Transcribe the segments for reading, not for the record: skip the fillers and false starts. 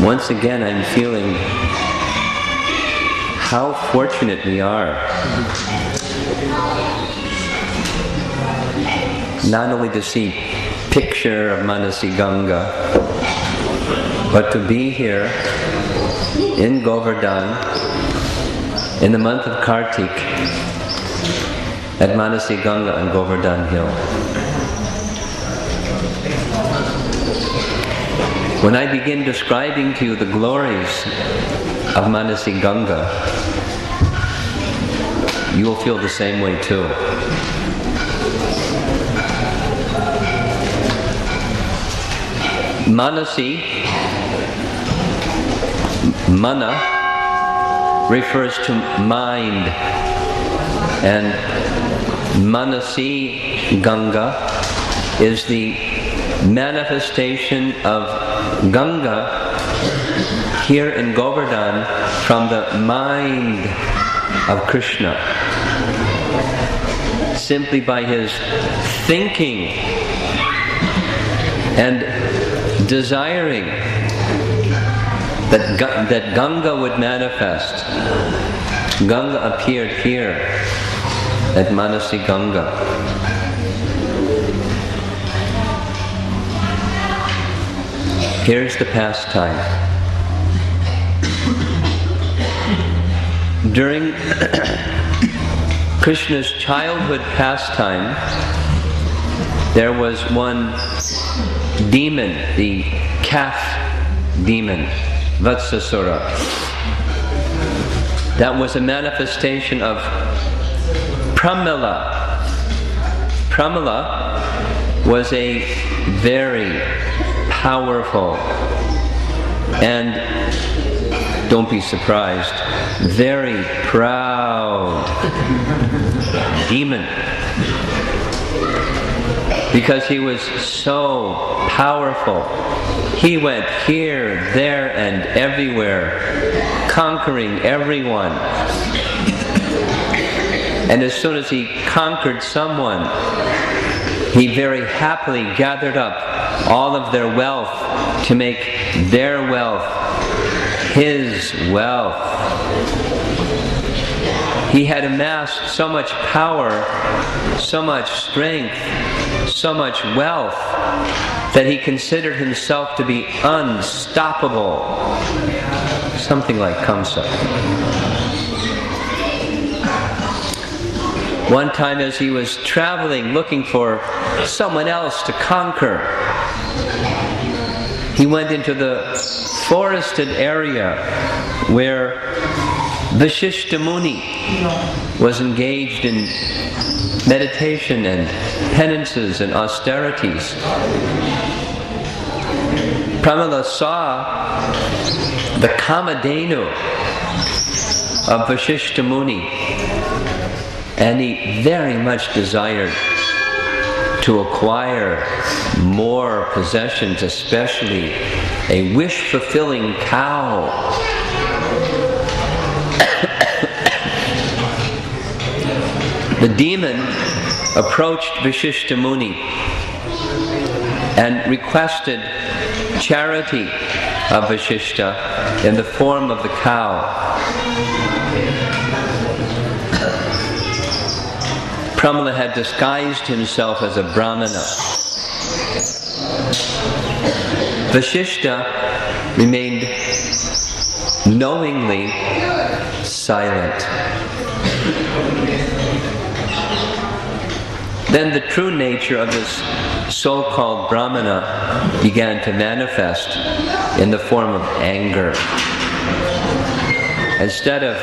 once again I'm feeling how fortunate we are. Not only to see picture of Manasi Ganga, but to be here in Govardhan in the month of Kartik at Manasi Ganga on Govardhan Hill. When I begin describing to you the glories of Manasi Ganga, you will feel the same way too. Manasi, mana, refers to mind, and Manasi Ganga is the manifestation of Ganga here in Govardhan from the mind of Krishna, simply by his thinking and desiring that Ganga would manifest. Ganga appeared here at Manasi Ganga. Here's the pastime. During Krishna's childhood pastime, there was one demon, the calf demon, Vatsasura. That was a manifestation of Pramila. Pramila was a very powerful and, don't be surprised, very proud demon. Because he was so powerful, he went here, there, and everywhere, conquering everyone. And as soon as he conquered someone, he very happily gathered up all of their wealth to make their wealth his wealth. He had amassed so much power, so much strength, so much wealth, that he considered himself to be unstoppable. Something like Kamsa. One time as he was traveling looking for someone else to conquer, he went into the forested area where Vashishta Muni was engaged in meditation and penances and austerities. Pramila saw the Kamadhenu of Vashishta Muni, and he very much desired to acquire more possessions, especially a wish-fulfilling cow. The demon approached Vashishta Muni and requested charity of Vashishta in the form of the cow. Pramila had disguised himself as a Brahmana. Vashishta remained knowingly silent. Then the true nature of this so-called Brahmana began to manifest in the form of anger. Instead of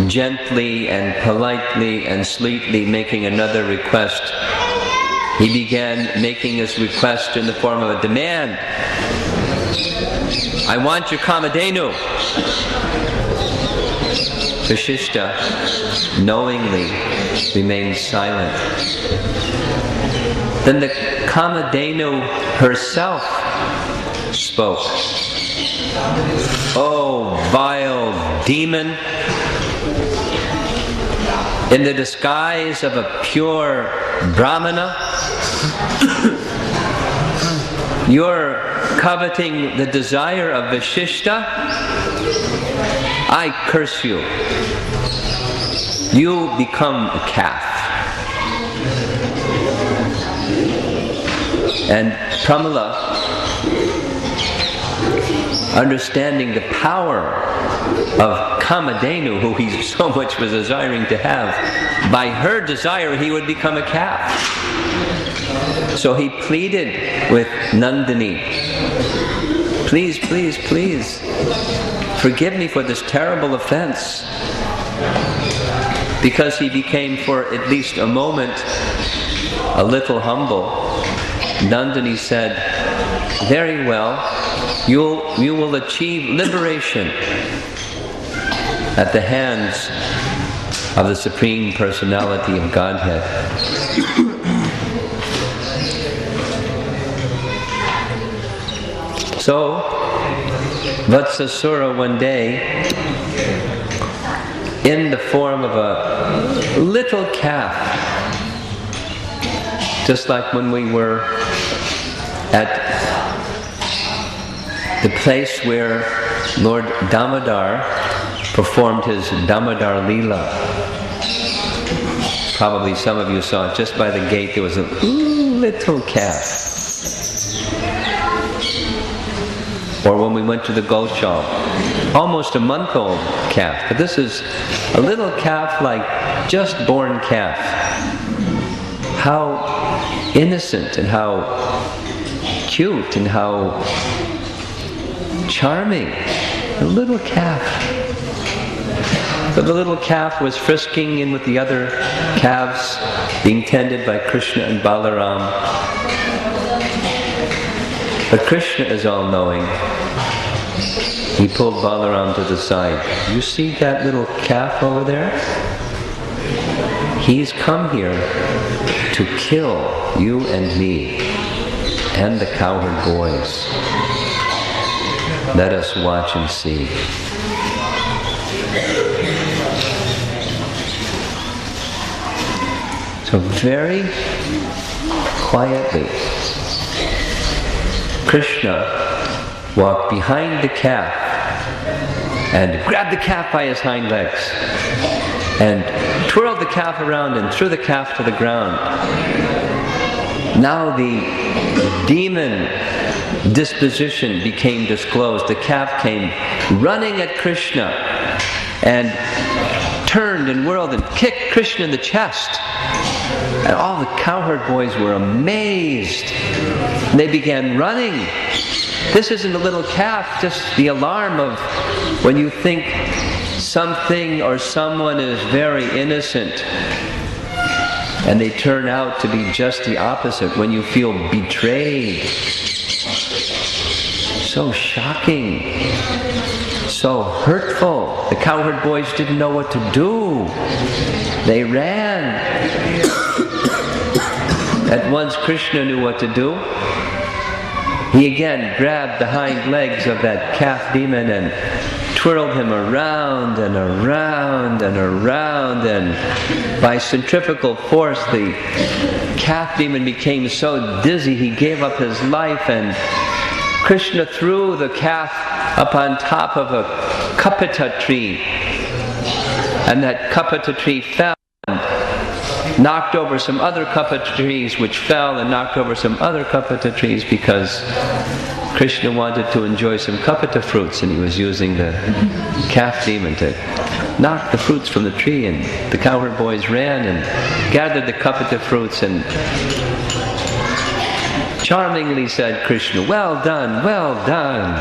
gently and politely and sweetly making another request, he began making his request in the form of a demand. I want your Kamadhenu. Vashishta knowingly remained silent. Then the Kamadhenu herself spoke. Oh, vile demon, in the disguise of a pure Brahmana, your coveting the desire of Vishishta, I curse you. You become a calf. And Pramala, understanding the power of Kamadhenu, who he so much was desiring to have, by her desire he would become a calf. So he pleaded with Nandini, please, please, please, forgive me for this terrible offense. Because he became for at least a moment a little humble, Nandini said, very well, you will achieve liberation at the hands of the Supreme Personality of Godhead. So, Vatsasura one day, in the form of a little calf, just like when we were at the place where Lord Damodar performed his Damodar Leela. Probably some of you saw it. Just by the gate there was a little calf. Or when we went to the Gauchal, almost a month-old calf. But this is a little calf, like just born calf. How innocent and how cute and how charming. A little calf. But the little calf was frisking in with the other calves, being tended by Krishna and Balaram. But Krishna is all-knowing. He pulled Balaram to the side. You see that little calf over there? He's come here to kill you and me and the cowherd boys. Let us watch and see. So very quietly, Krishna walked behind the calf and grabbed the calf by his hind legs and twirled the calf around and threw the calf to the ground. Now the demon disposition became disclosed. The calf came running at Krishna and turned and whirled and kicked Krishna in the chest. And all the cowherd boys were amazed. They began running. This isn't a little calf, just the alarm of when you think something or someone is very innocent and they turn out to be just the opposite, when you feel betrayed. So shocking, so hurtful. The cowherd boys didn't know what to do. They ran. At once Krishna knew what to do. He again grabbed the hind legs of that calf demon and twirled him around and around and around, and by centrifugal force the calf demon became so dizzy he gave up his life, and Krishna threw the calf up on top of a kapita tree, and that kapita tree fell and knocked over some other kapita trees, which fell and knocked over some other kapita trees, because Krishna wanted to enjoy some kapita fruits, and he was using the calf demon to knock the fruits from the tree. And the cowherd boys ran and gathered the kapita fruits and charmingly said, Krishna, well done, well done.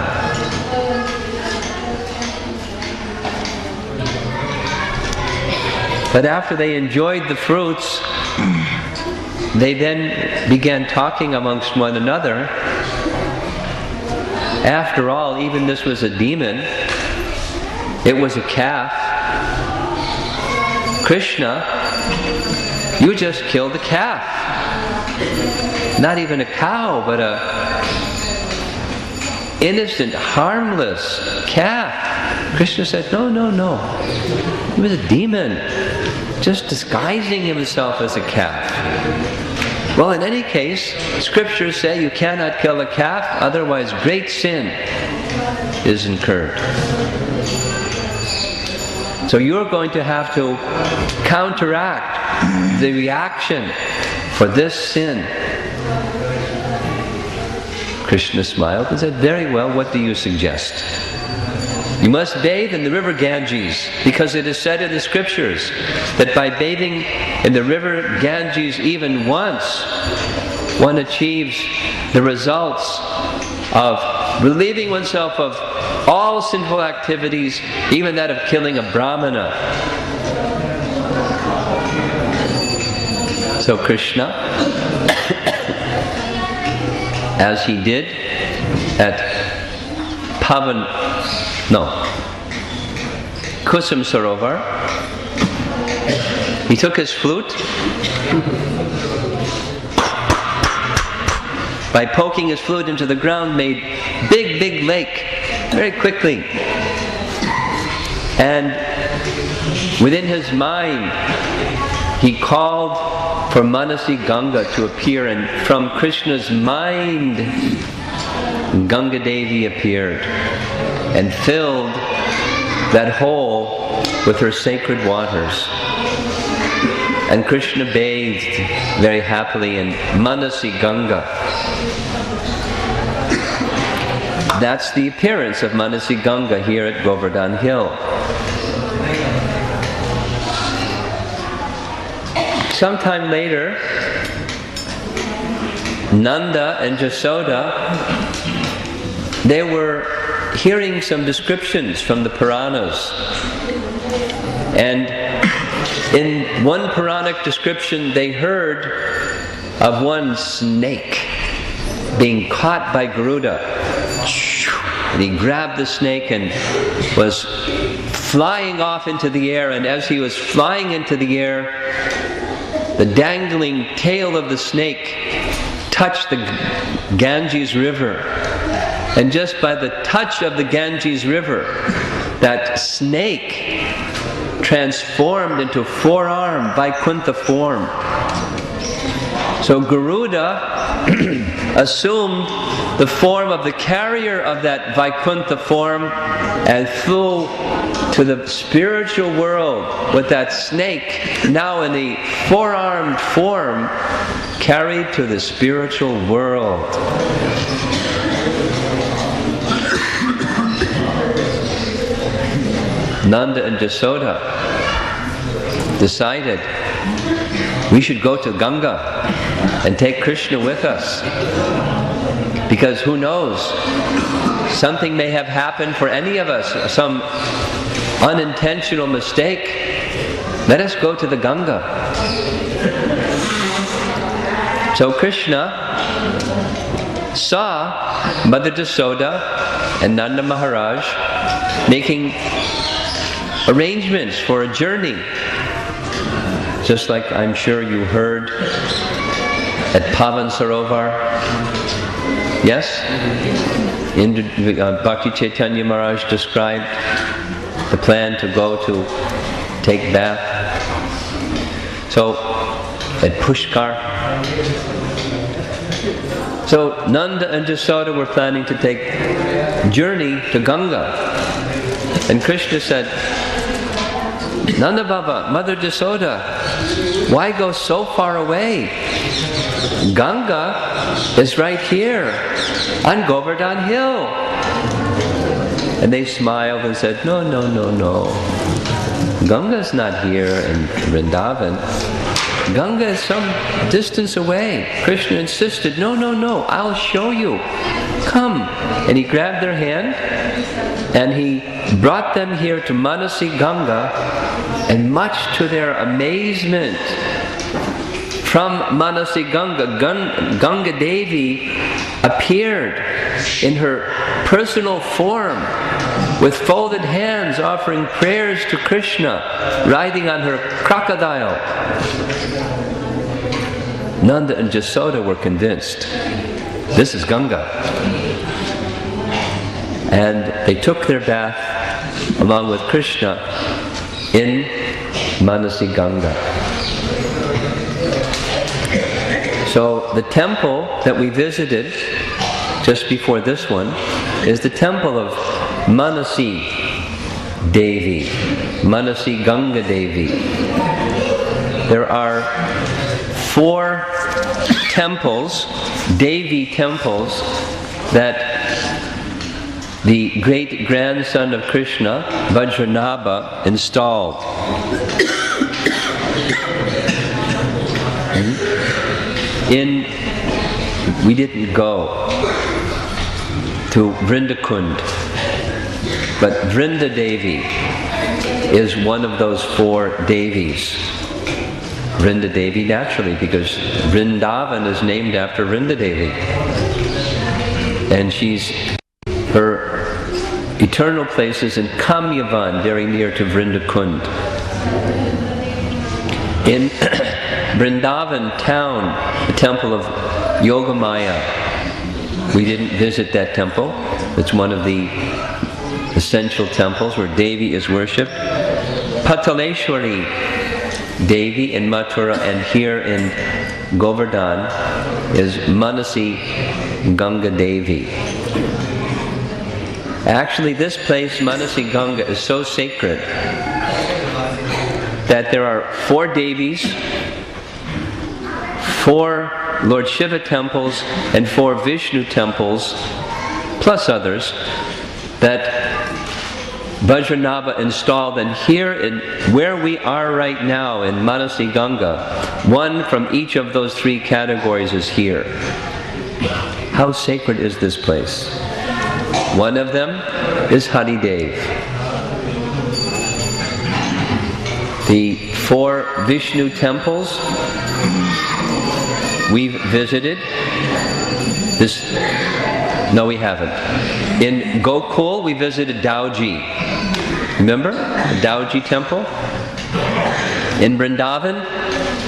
But after they enjoyed the fruits, they then began talking amongst one another. After all, even this was a demon. It was a calf. Krishna, you just killed a calf. Not even a cow, but a innocent, harmless calf. Krishna said, no, no, no. He was a demon, just disguising himself as a calf. Well, in any case, scriptures say you cannot kill a calf, otherwise great sin is incurred. So you're going to have to counteract the reaction for this sin. Krishna smiled and said, very well, what do you suggest? You must bathe in the river Ganges, because it is said in the scriptures that by bathing in the river Ganges even once, one achieves the results of relieving oneself of all sinful activities, even that of killing a brahmana. So Krishna, as he did at Kusum Sarovar, he took his flute, by poking his flute into the ground, made big lake very quickly. And within his mind, he called for Manasi Ganga to appear, and from Krishna's mind, Ganga Devi appeared and filled that hole with her sacred waters. And Krishna bathed very happily in Manasi Ganga. That's the appearance of Manasi Ganga here at Govardhan Hill. Sometime later, Nanda and Jasoda, they were hearing some descriptions from the Puranas. And in one Puranic description, they heard of one snake being caught by Garuda. And he grabbed the snake and was flying off into the air. And as he was flying into the air, the dangling tail of the snake touched the Ganges River. And just by the touch of the Ganges River, that snake transformed into four-armed Vaikuntha form. So Garuda assumed the form of the carrier of that Vaikuntha form and flew to the spiritual world with that snake now in the four-armed form, carried to the spiritual world. Nanda and Jasoda decided we should go to Ganga and take Krishna with us, because who knows, something may have happened for any of us, some unintentional mistake. Let us go to the Ganga. So Krishna saw Mother Jasoda and Nanda Maharaj making arrangements for a journey, just like I'm sure you heard at Pavan Sarovar. Yes? Bhakti Chaitanya Maharaj described the plan to go to take bath. So, at Pushkar. So, Nanda and Jasoda were planning to take journey to Ganga. And Krishna said, Nanda Baba, Mother Jasoda, why go so far away? Ganga is right here on Govardhan Hill. And they smiled and said, no. Ganga's not here in Vrndavan. Ganga is some distance away. Krishna insisted, no, I'll show you. Come. And he grabbed their hand and he brought them here to Manasi Ganga, and much to their amazement, from Manasi Ganga, Ganga Devi appeared in her personal form with folded hands, offering prayers to Krishna, riding on her crocodile. Nanda and Jasoda were convinced, this is Ganga. And they took their bath along with Krishna in Manasi Ganga. So the temple that we visited just before this one is the temple of Manasi Devi, Manasi Ganga Devi. There are 4 temples, Devi temples, that the great grandson of Krishna, Vrndavan, installed. We didn't go to Vrndavan, but Vrinda Devi is one of those 4 Devis. Vrinda Devi, naturally, because Vrndavan is named after Vrinda Devi. And her eternal place is in Kamyavan, very near to Vrindavan. In Vrndavan town, the temple of Yogamaya, we didn't visit that temple. It's one of the essential temples where Devi is worshipped. Pataleshwari Devi in Mathura, and here in Govardhan is Manasi Ganga Devi. Actually, this place, Manasi Ganga, is so sacred that there are 4 Devis, 4 Lord Shiva temples, and 4 Vishnu temples, plus others, that Vrndavan installed. And here, where we are right now in Manasi Ganga, one from each of those 3 categories is here. How sacred is this place? One of them is Harideva. The 4 Vishnu temples we've visited. No, we haven't. In Gokul, we visited Dauji. Remember? The Dauji temple? In Vrndavan,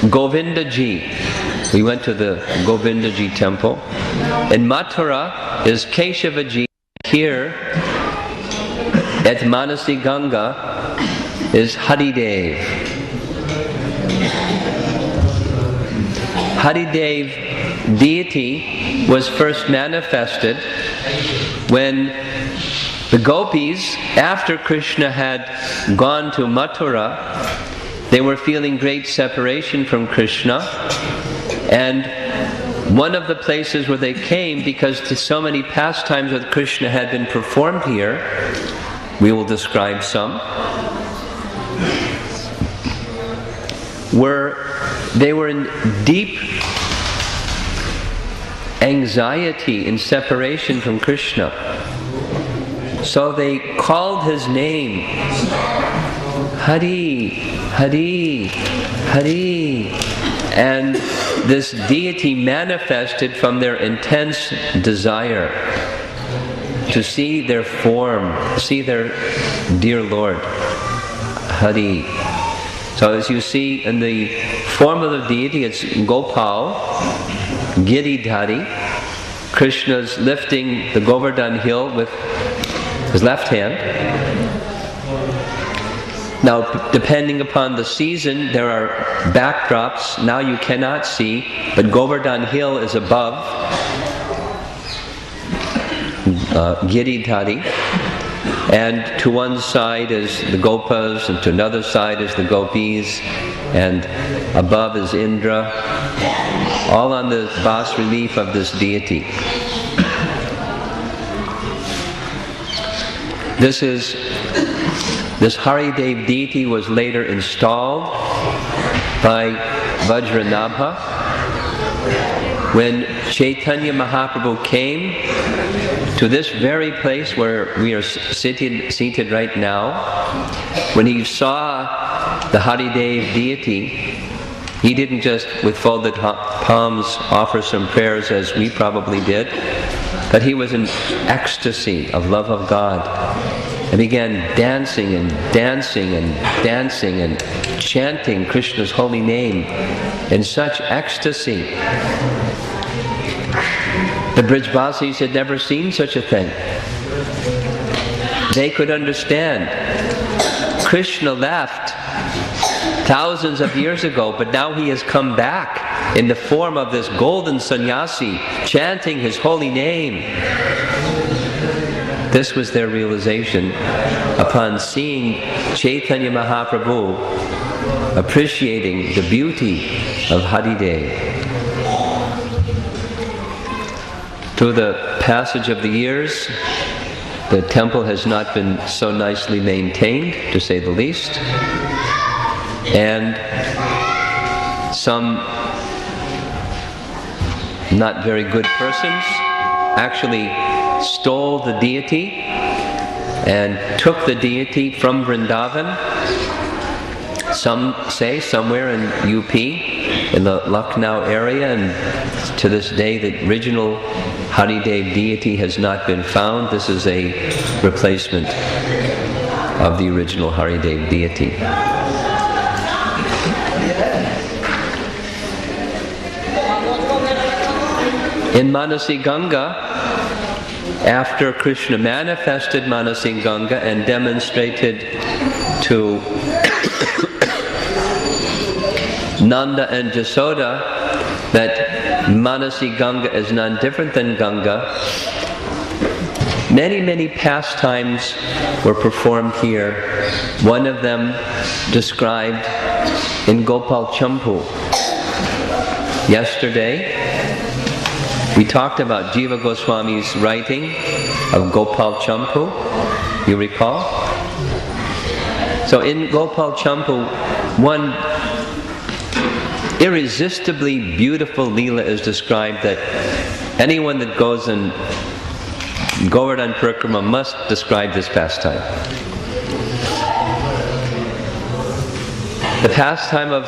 Govindaji. We went to the Govindaji temple. In Mathura is Keshavaji. Here at Manasi Ganga is Harideva. Harideva deity was first manifested when the gopis, after Krishna had gone to Mathura, they were feeling great separation from Krishna, and one of the places where they came, because so many pastimes with Krishna had been performed here, we will describe some, they were in deep anxiety in separation from Krishna. So they called his name, Hari, Hari, Hari. And this deity manifested from their intense desire to see their form, see their dear Lord, Hari. So as you see in the form of the deity, it's Gopal, Giridhari. Krishna's lifting the Govardhan hill with his left hand. Now, depending upon the season, there are backdrops. Now you cannot see, but Govardhan hill is above Giridhari. And to one side is the Gopas, and to another side is the Gopis, and above is Indra, all on the bas-relief of this deity. This Harideva deity was later installed by Vajranabha. When Chaitanya Mahaprabhu came to this very place where we are seated right now, when he saw the Harideva deity, he didn't just with folded palms offer some prayers as we probably did, but he was in ecstasy of love of God and began dancing and dancing and dancing and chanting Krishna's holy name in such ecstasy. The Brijbasis had never seen such a thing. They could understand. Krishna left thousands of years ago, but now he has come back in the form of this golden sannyasi, chanting his holy name. This was their realization upon seeing Chaitanya Mahaprabhu appreciating the beauty of Harideva. Through the passage of the years, the temple has not been so nicely maintained, to say the least, and some not very good persons actually stole the deity and took the deity from Vrndavan, some say somewhere in UP, in the Lucknow area, and to this day the original Harideva deity has not been found. This is a replacement of the original Harideva deity. In Manasi Ganga, after Krishna manifested Manasi Ganga and demonstrated to Nanda and Jasoda that Manasi Ganga is none different than Ganga, many pastimes were performed here. One of them described in Gopal Champu. Yesterday, we talked about Jiva Goswami's writing of Gopal Champu, you recall? So in Gopal Champu, one irresistibly beautiful Leela is described that anyone that goes in Govardhan Parikrama must describe this pastime. The pastime of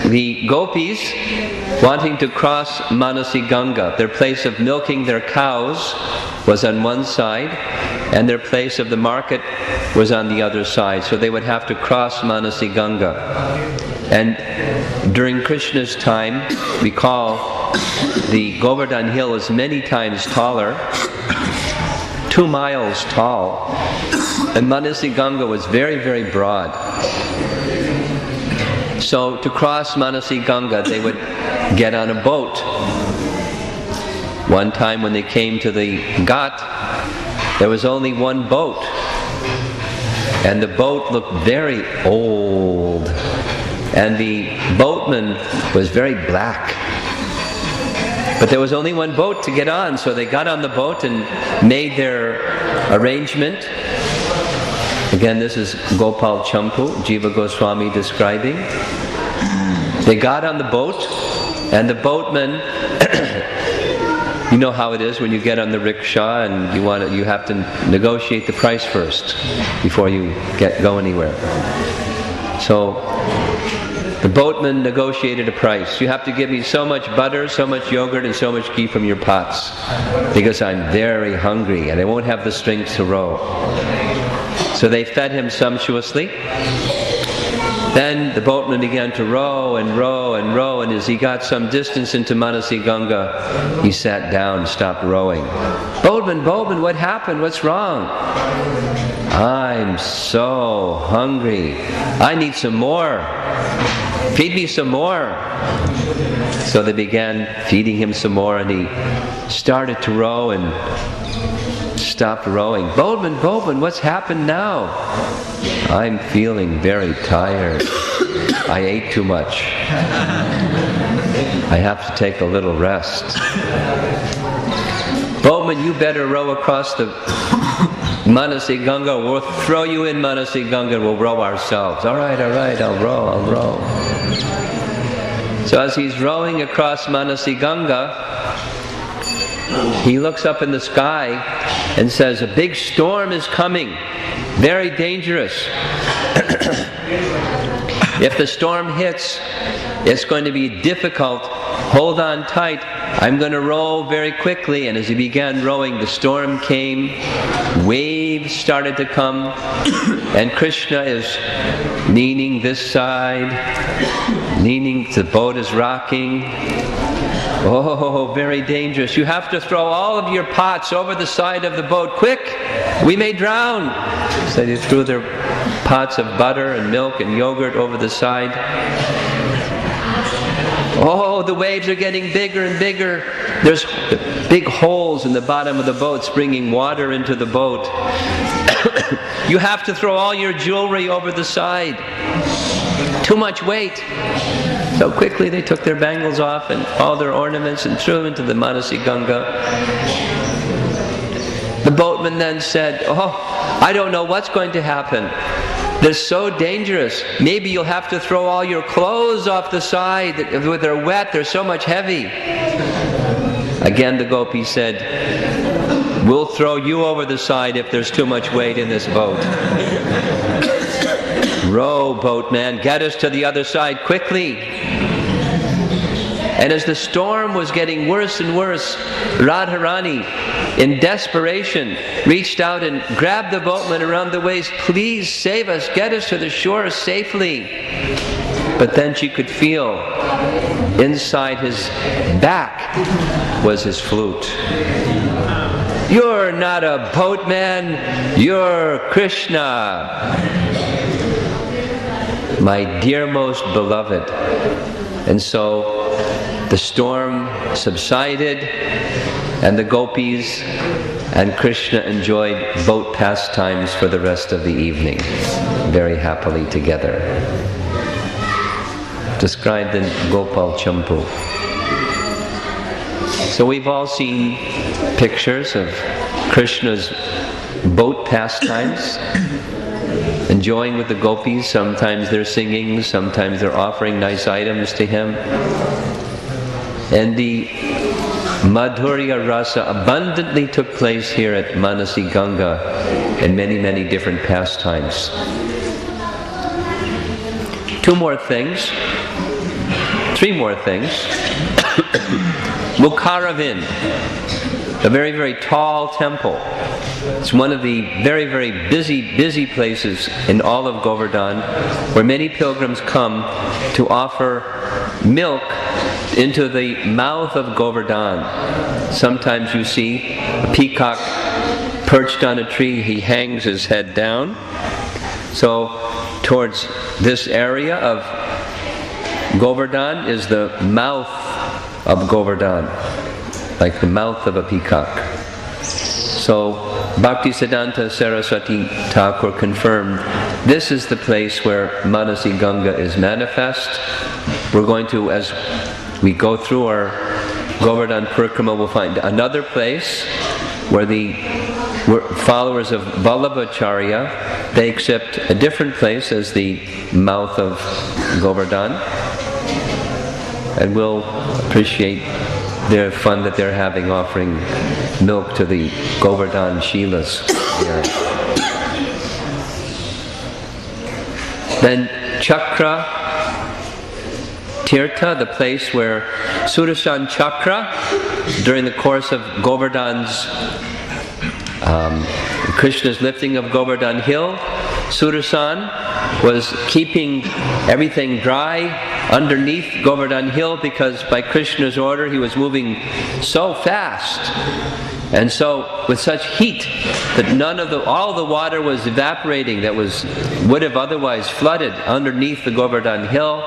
the gopis wanting to cross Manasi Ganga. Their place of milking their cows was on one side, and their place of the market was on the other side. So they would have to cross Manasi Ganga. And during Krishna's time, recall, the Govardhan hill was many times taller, 2 miles tall, and Manasi Ganga was very broad. So to cross Manasi Ganga, they would get on a boat. One time when they came to the Ghat, there was only one boat, and the boat looked very old, and the boatman was very black. But there was only one boat to get on, so they got on the boat and made their arrangement. Again, this is Gopal Champu, Jiva Goswami describing. They got on the boat, and the boatman, you know how it is when you get on the rickshaw and you have to negotiate the price first before you go anywhere. So the boatman negotiated a price. You have to give me so much butter, so much yogurt, and so much ghee from your pots, because I'm very hungry and I won't have the strength to row. So they fed him sumptuously. Then the boatman began to row and row and row, and as he got some distance into Manasi Ganga, he sat down and stopped rowing. Boatman, what happened? What's wrong? I'm so hungry. I need some more. Feed me some more. So they began feeding him some more, and he started to row and stopped rowing. Boatman, what's happened now? I'm feeling very tired. I ate too much. I have to take a little rest. Boatman, you better row across the Manasi Ganga. We'll throw you in Manasi Ganga and we'll row ourselves. All right, I'll row. So as he's rowing across Manasi Ganga, he looks up in the sky and says, a big storm is coming, very dangerous. If the storm hits, it's going to be difficult. Hold on tight. I'm going to row very quickly. And as he began rowing, the storm came, waves started to come, and Krishna is leaning this side, the boat is rocking. Oh, very dangerous. You have to throw all of your pots over the side of the boat. Quick, we may drown. So they threw their pots of butter and milk and yogurt over the side. Oh, the waves are getting bigger and bigger. There's big holes in the bottom of the boats bringing water into the boat. You have to throw all your jewelry over the side. Too much weight. So quickly they took their bangles off and all their ornaments and threw them into the Manasi Ganga. The boatman then said, "Oh, I don't know what's going to happen. They're so dangerous. Maybe you'll have to throw all your clothes off the side. They're wet, they're so much heavy." Again the gopi said, "We'll throw you over the side if there's too much weight in this boat." "Row, boatman, get us to the other side quickly." And as the storm was getting worse and worse, Radharani, in desperation, reached out and grabbed the boatman around the waist. "Please save us, get us to the shore safely." But then she could feel inside his back was his flute. "You're not a boatman, you're Krishna, my dearmost beloved." And so the storm subsided, and the gopis and Krishna enjoyed boat pastimes for the rest of the evening, very happily together. Described in Gopal Champu. So we've all seen pictures of Krishna's boat pastimes, enjoying with the gopis. Sometimes they're singing, sometimes they're offering nice items to him. And the Madhurya Rasa abundantly took place here at Manasi Ganga in many, many different pastimes. Three more things. Mukharavind, a very, very tall temple. It's one of the very, very busy places in all of Govardhan, where many pilgrims come to offer milk into the mouth of Govardhan. Sometimes you see a peacock perched on a tree, he hangs his head down. So towards this area of Govardhan is the mouth of Govardhan, like the mouth of a peacock. So Bhaktisiddhanta Saraswati Thakur confirmed this is the place where Manasi Ganga is manifest. We're going to, as we go through our Govardhan Parikrama, we'll find another place where the followers of Vallabhacharya, they accept a different place as the mouth of Govardhan, and we'll appreciate their fun that they're having offering milk to the Govardhan Shilas here. Then Chakra Tirtha, the place where Sudarshan Chakra, during the course of Govardhan's Krishna's lifting of Govardhan Hill, Sudarshan was keeping everything dry underneath Govardhan Hill, because by Krishna's order he was moving so fast and so with such heat that all the water was evaporating that would have otherwise flooded underneath the Govardhan Hill.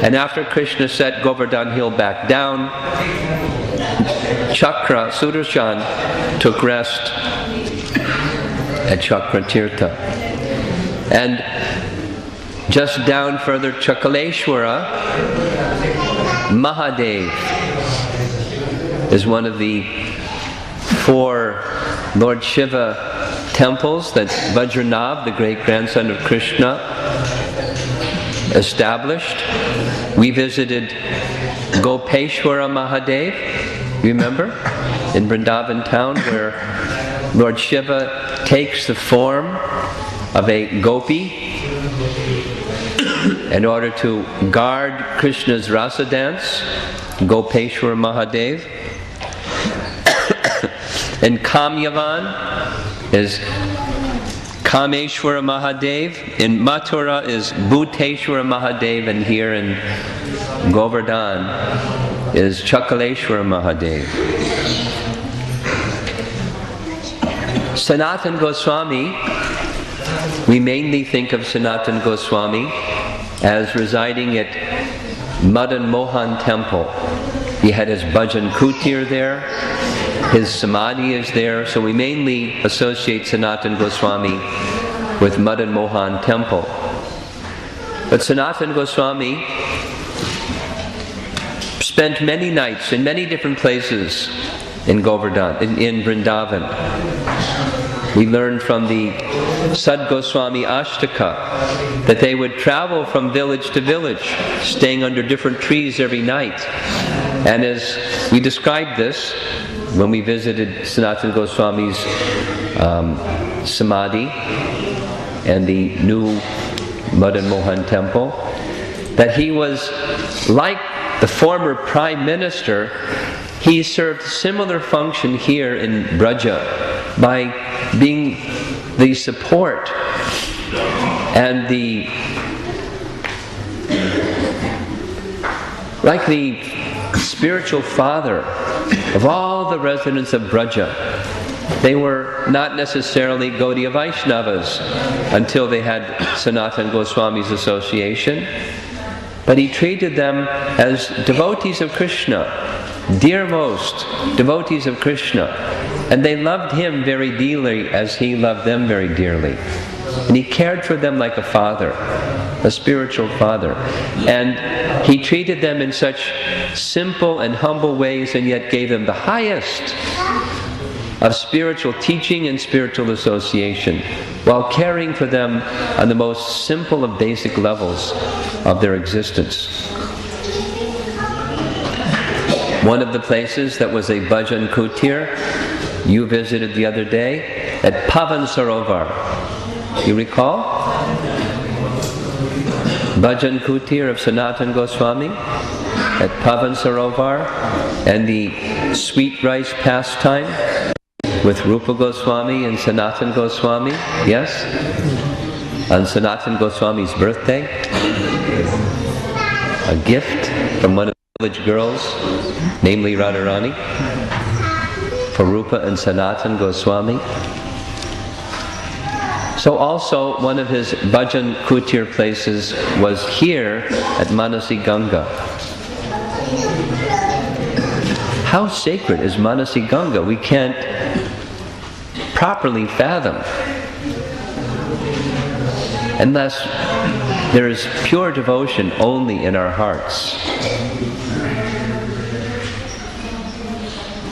And after Krishna set Govardhan Hill back down, Chakra, Sudarshan, took rest at Chakra Tirtha. And just down further, Chakaleshwara Mahadev is one of the 4 Lord Shiva temples that Vajranabh, the great-grandson of Krishna, established. We visited Gopeshwara Mahadev, remember, in Vrndavan town, where Lord Shiva takes the form of a gopi in order to guard Krishna's rasa dance, Gopeshwara Mahadev. And Kamyavan is Kameshwara Mahadev. In Mathura is Bhuteshwara Mahadev, and here in Govardhan is Chakaleshwara Mahadev. Sanatana Goswami, we mainly think of Sanatana Goswami as residing at Madan Mohan Temple. He had his bhajan kutir there, his samadhi is there, so we mainly associate Sanatana Goswami with Madan Mohan Temple. But Sanatana Goswami spent many nights in many different places in Govardhan, in Vrndavan. We learned from the Sad Goswami Ashtaka that they would travel from village to village, staying under different trees every night. And as we described this when we visited Sanatana Goswami's Samadhi and the new Madan Mohan temple, that he was like the former Prime Minister. He served similar function here in Braja by being the support and like the spiritual father of all the residents of Braja. They were not necessarily Gaudiya Vaishnavas until they had Sanatana Goswami's association, but he treated them as devotees of Krishna, dearmost devotees of Krishna, and they loved him very dearly as he loved them very dearly. And he cared for them like a father, a spiritual father. And he treated them in such simple and humble ways, and yet gave them the highest of spiritual teaching and spiritual association, while caring for them on the most simple of basic levels of their existence. One of the places that was a bhajan kutir you visited the other day at Pavan Sarovar. You recall? Bhajan kutir of Sanatana Goswami at Pavan Sarovar, and the sweet rice pastime with Rupa Goswami and Sanatana Goswami, yes? On Sanatana Goswami's birthday, a gift from one of the village girls, namely Radharani, for Rupa and Sanatana Goswami. So also one of his bhajan kutir places was here at Manasi Ganga. How sacred is Manasi Ganga? We can't properly fathom unless there is pure devotion only in our hearts.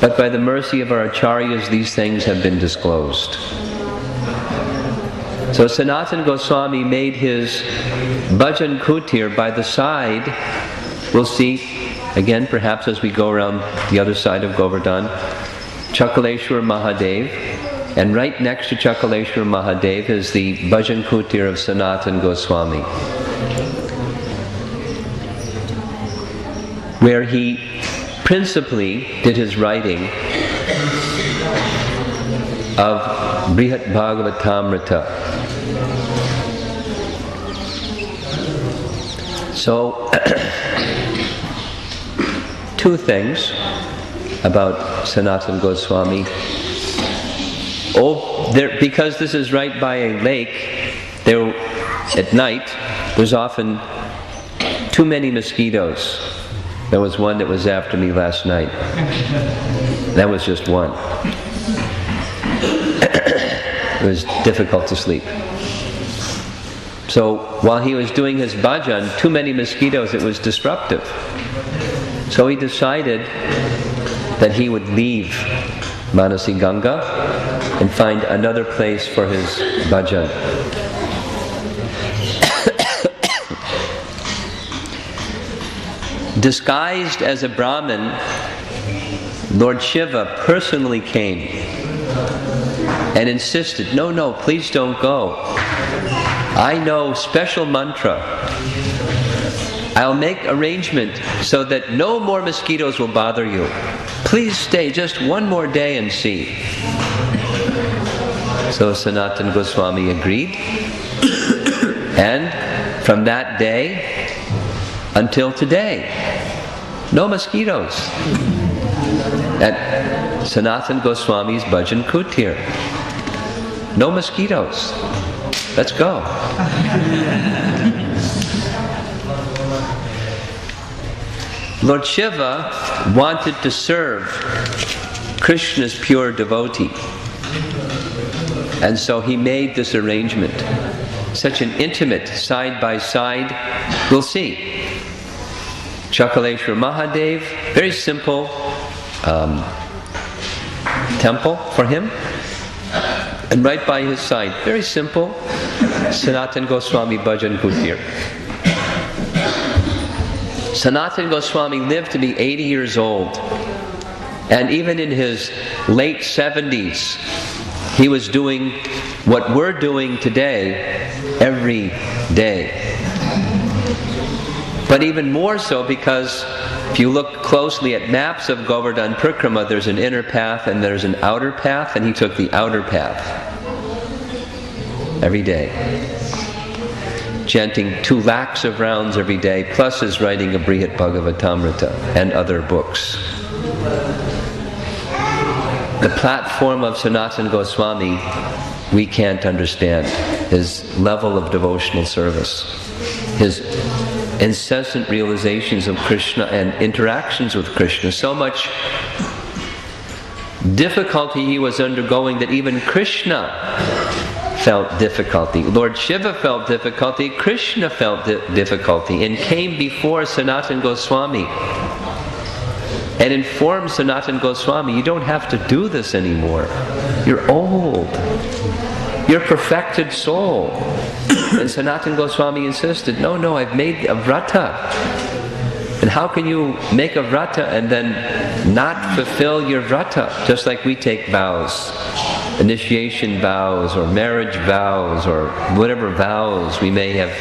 But by the mercy of our acharyas, these things have been disclosed. So Sanatana Goswami made his bhajan kutir by the side. We'll see again, perhaps as we go around the other side of Govardhan, Chakaleshwara Mahadev, and right next to Chakaleshwara Mahadev is the bhajan kutir of Sanatana Goswami, where he principally did his writing of Brihat Bhagavatamrita. So, two things about Sanatana Goswami. Because this is right by a lake, there at night there's often too many mosquitoes. There was one that was after me last night. That was just one. It was difficult to sleep. So while he was doing his bhajan, too many mosquitoes, it was disruptive. So he decided that he would leave Manasi Ganga and find another place for his bhajan. Disguised as a Brahmin, Lord Shiva personally came and insisted, no, please don't go. I know special mantra. I'll make arrangement so that no more mosquitoes will bother you. Please stay just one more day and see. So Sanatana Goswami agreed. And from that day until today, No mosquitoes. At Sanatana Goswami's Bhajan Kutir. No mosquitoes. Let's go. Lord Shiva wanted to serve Krishna's pure devotee. And so he made this arrangement. Such an intimate side by side. We'll see. Chakaleshwar Mahadev, very simple temple for him. And right by his side, very simple, Sanatana Goswami Bhajan Kutir. Sanatana Goswami lived to be 80 years old. And even in his late 70s, he was doing what we're doing today every day. But even more so because if you look closely at maps of Govardhan Parikrama, there's an inner path and there's an outer path, and he took the outer path every day. Chanting 2 lakhs of rounds every day, plus his writing of Brihat Bhagavatamrita and other books. The platform of Sanatana Goswami, we can't understand. His level of devotional service, his incessant realizations of Krishna and interactions with Krishna, so much difficulty he was undergoing that even Krishna felt difficulty. Lord Shiva felt difficulty, Krishna felt difficulty, and came before Sanatana Goswami and informed Sanatana Goswami, you don't have to do this anymore. You're old. You're a perfected soul. And Sanatana Goswami insisted, no, I've made a vrata. And how can you make a vrata and then not fulfill your vrata? Just like we take vows, initiation vows or marriage vows or whatever vows we may have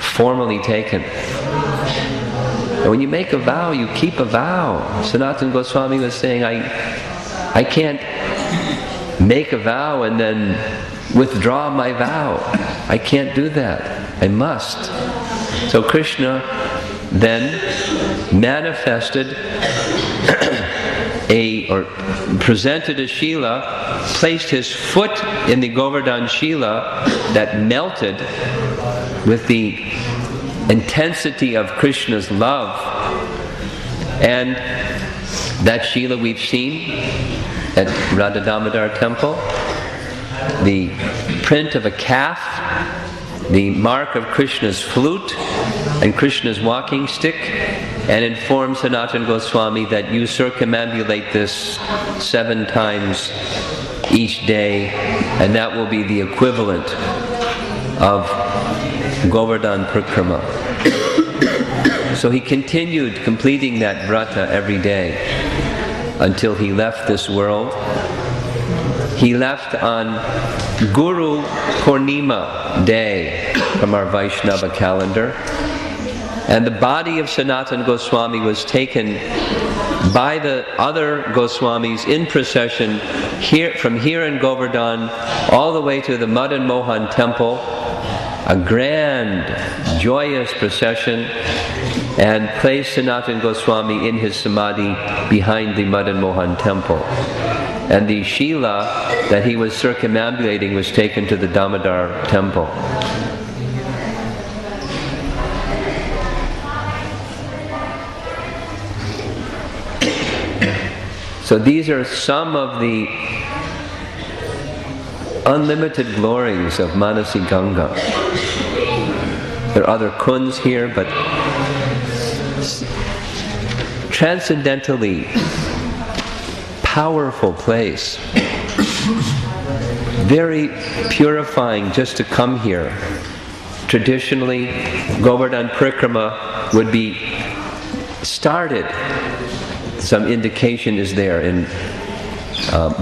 formally taken. And when you make a vow, you keep a vow. Sanatana Goswami was saying, I can't make a vow and then withdraw my vow. I can't do that. I must. So Krishna then manifested presented a Shila, placed his foot in the Govardhan Shila that melted with the intensity of Krishna's love. And that Shila we've seen at Radha Damodar temple. The print of a calf, the mark of Krishna's flute and Krishna's walking stick, and informed Sanatana Goswami that you circumambulate this 7 times each day, and that will be the equivalent of Govardhan Parikrama. So he continued completing that vrata every day until he left this world. He left on Guru Purnima day from our Vaishnava calendar. And the body of Sanatana Goswami was taken by the other Goswamis in procession from here in Govardhan all the way to the Madan Mohan temple, a grand, joyous procession, and placed Sanatana Goswami in his samadhi behind the Madan Mohan temple. And the Shila that he was circumambulating was taken to the Damodar temple. So these are some of the unlimited glories of Manasi Ganga. There are other kunds here, but transcendentally powerful place. Very purifying just to come here. Traditionally, Govardhan Parikrama would be started. Some indication is there in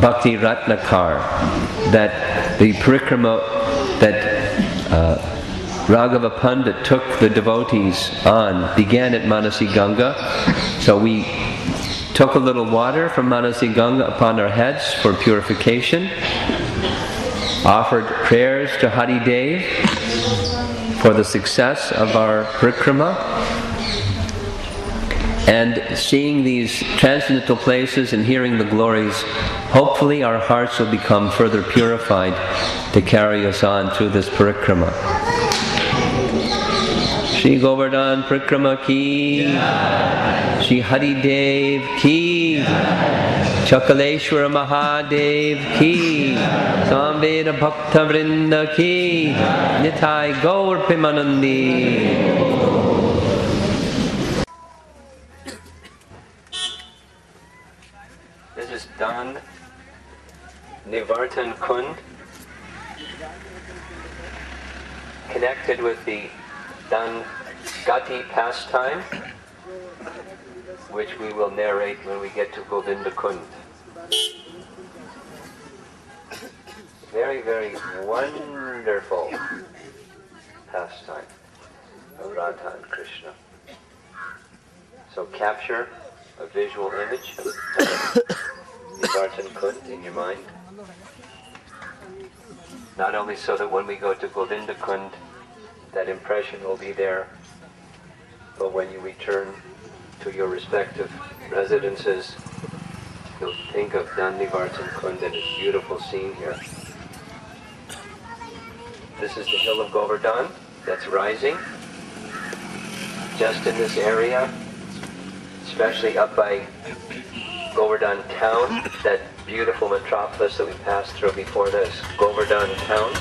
Bhakti Ratnakar that the Parikrama that Raghava Pandit took the devotees on began at Manasi Ganga. So we took a little water from Manasi Ganga upon our heads for purification, offered prayers to Harideva for the success of our Parikrama, And seeing these transcendental places and hearing the glories, hopefully our hearts will become further purified to carry us on through this parikrama. Shri Govardhan Parikrama ki, Shri Harideva ki, Chakaleshwara Mahadev ki, Samveda Bhakta Vrinda ki, Nitai Gaur Pimanandi. This is Dan Nivartan Kund, connected with the Dan Gati pastime, which we will narrate when we get to Govinda Kund. Very, very wonderful pastime of Radha and Krishna. So capture a visual image of Nivartan Kund in your mind. Not only so that when we go to Govinda Kund, that impression will be there, but when you return to your respective residences, you'll think of Dan Nivartan Kund and its beautiful scene here. This is the hill of Govardhan that's rising just in this area, especially up by Govardhan town, that beautiful metropolis that we passed through before this, Govardhan town.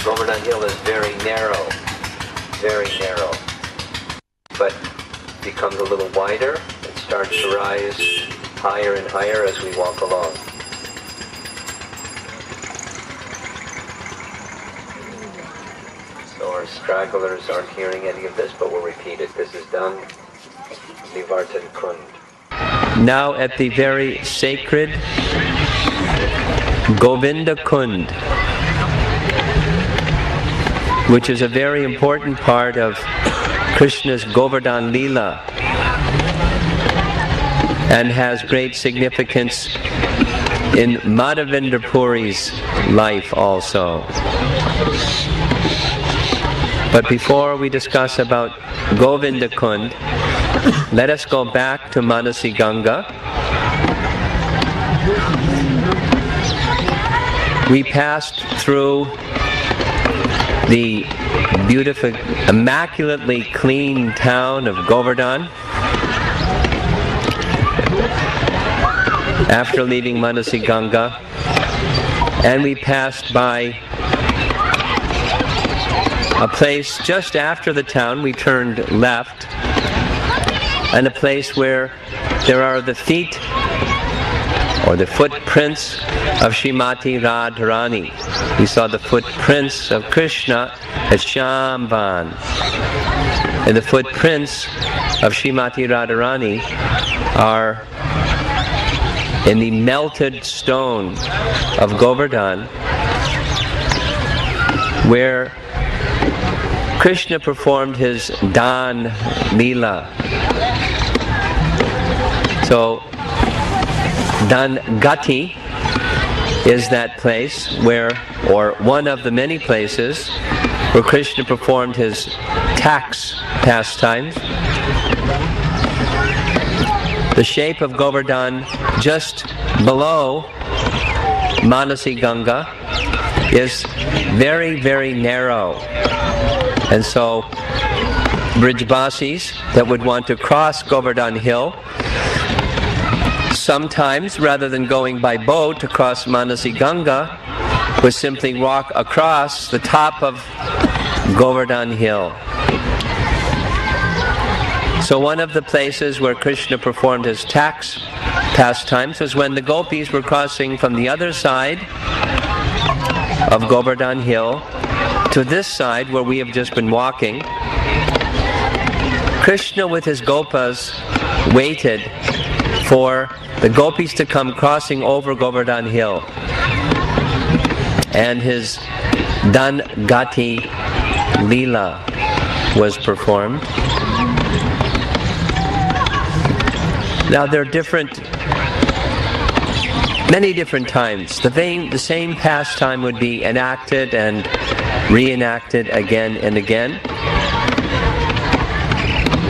Govardhan hill is very narrow, but becomes a little wider and starts to rise higher and higher as we walk along. So our stragglers aren't hearing any of this, but we'll repeat it. This is done. Nivartan Kund. Now at the very sacred Govinda Kund, which is a very important part of Krishna's Govardhan Leela and has great significance in Madhavendra Puri's life also. But before we discuss about Govinda Kund, let us go back to Manasi Ganga. We passed through the beautiful, immaculately clean town of Govardhan after leaving Manasi Ganga, and we passed by a place just after the town. We turned left, and a place where there are the feet or the footprints of Srimati Radharani. We saw the footprints of Krishna at Shambhan, and the footprints of Srimati Radharani are in the melted stone of Govardhan, where Krishna performed his Dan Leela. So Dan Gati is that place where, or one of the many places where Krishna performed his tax pastimes. The shape of Govardhan just below Manasi Ganga is very, very narrow. And so Brijbasis that would want to cross Govardhan Hill, sometimes rather than going by boat to cross Manasi Ganga, would simply walk across the top of Govardhan Hill. So one of the places where Krishna performed his tax pastimes was when the gopis were crossing from the other side of Govardhan Hill to this side where we have just been walking. Krishna with his gopas waited for the gopis to come crossing over Govardhan Hill, and his Dan Gati Leela was performed. Now there are many different times. The same pastime would be enacted and reenacted again and again.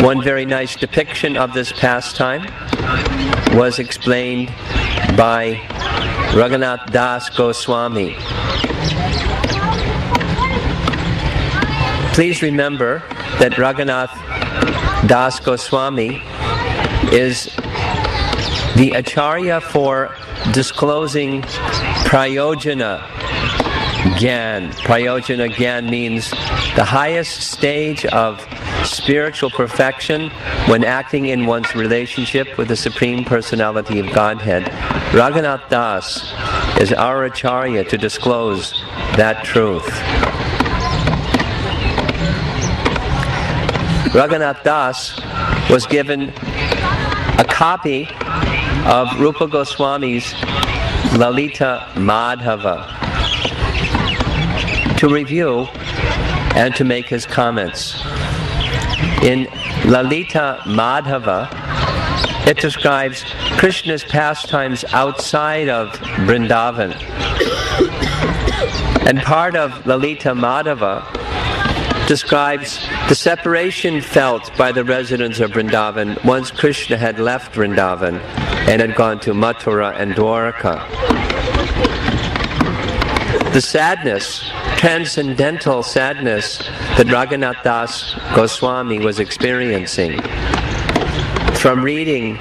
One very nice depiction of this pastime was explained by Raghunath Das Goswami. Please remember that Raghunath Das Goswami is the Acharya for disclosing Prayojana Gyan. Prayojana Gyan means the highest stage of spiritual perfection when acting in one's relationship with the Supreme Personality of Godhead. Raghunath Das is our Acharya to disclose that truth. Raghunath Das was given a copy of Rupa Goswami's Lalita Madhava to review and to make his comments. In Lalita Madhava, it describes Krishna's pastimes outside of Vrndavan. And part of Lalita Madhava describes the separation felt by the residents of Vrndavan once Krishna had left Vrndavan and had gone to Mathura and Dwarka. The sadness, transcendental sadness that Raghunath Das Goswami was experiencing from reading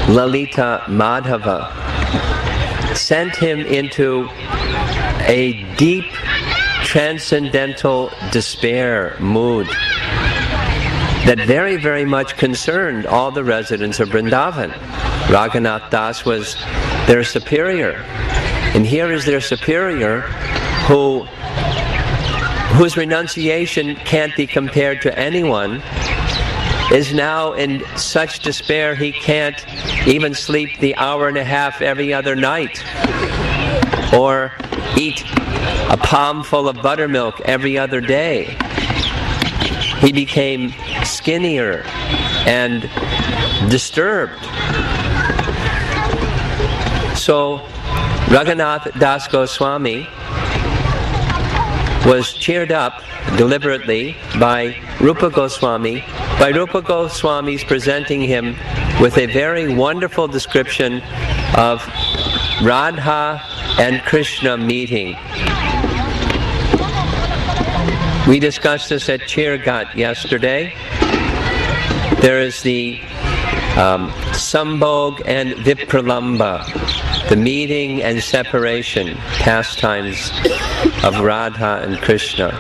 Lalita Madhava sent him into a deep transcendental despair mood that very, very much concerned all the residents of Vrndavan. Raghunath Das was their superior. And here is their superior whose renunciation can't be compared to anyone, is now in such despair he can't even sleep the hour and a half every other night, or eat a palmful of buttermilk every other day. He became skinnier and disturbed. So Raghunath Das Goswami was cheered up deliberately by Rupa Goswami, by Rupa Goswami's presenting him with a very wonderful description of Radha and Krishna meeting. We discussed this at Chirgat yesterday. There is the Sambhog and Vipralamba, the meeting and separation pastimes of Radha and Krishna.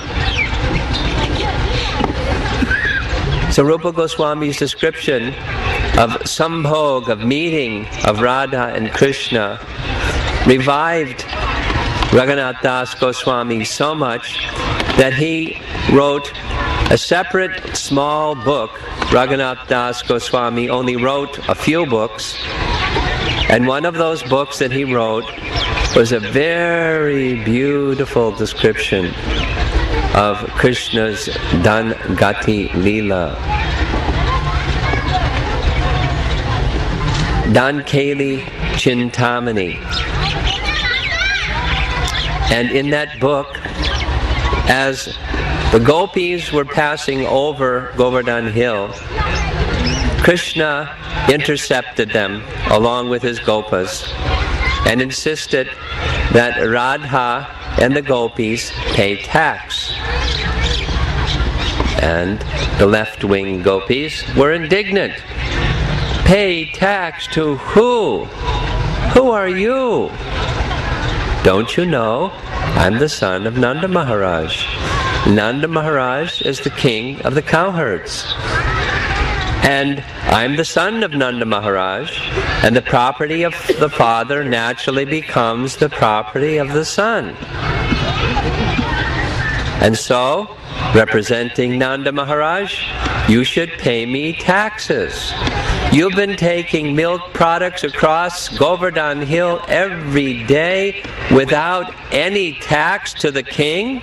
So Rupa Goswami's description of Sambhog, of meeting of Radha and Krishna, revived Raghunath Das Goswami so much that he wrote a separate small book. Raghunath Das Goswami only wrote a few books, and one of those books that he wrote was a very beautiful description of Krishna's Dan Gati Leela. Dan Keli Chintamani. And in that book, as the gopis were passing over Govardhan hill, Krishna intercepted them along with his gopas and insisted that Radha and the gopis pay tax. And the left-wing gopis were indignant. Pay tax to who? Who are you? Don't you know I'm the son of Nanda Maharaj? Nanda Maharaj is the king of the cowherds. And I'm the son of Nanda Maharaj, and the property of the father naturally becomes the property of the son. And so, representing Nanda Maharaj, you should pay me taxes. You've been taking milk products across Govardhan Hill every day without any tax to the king.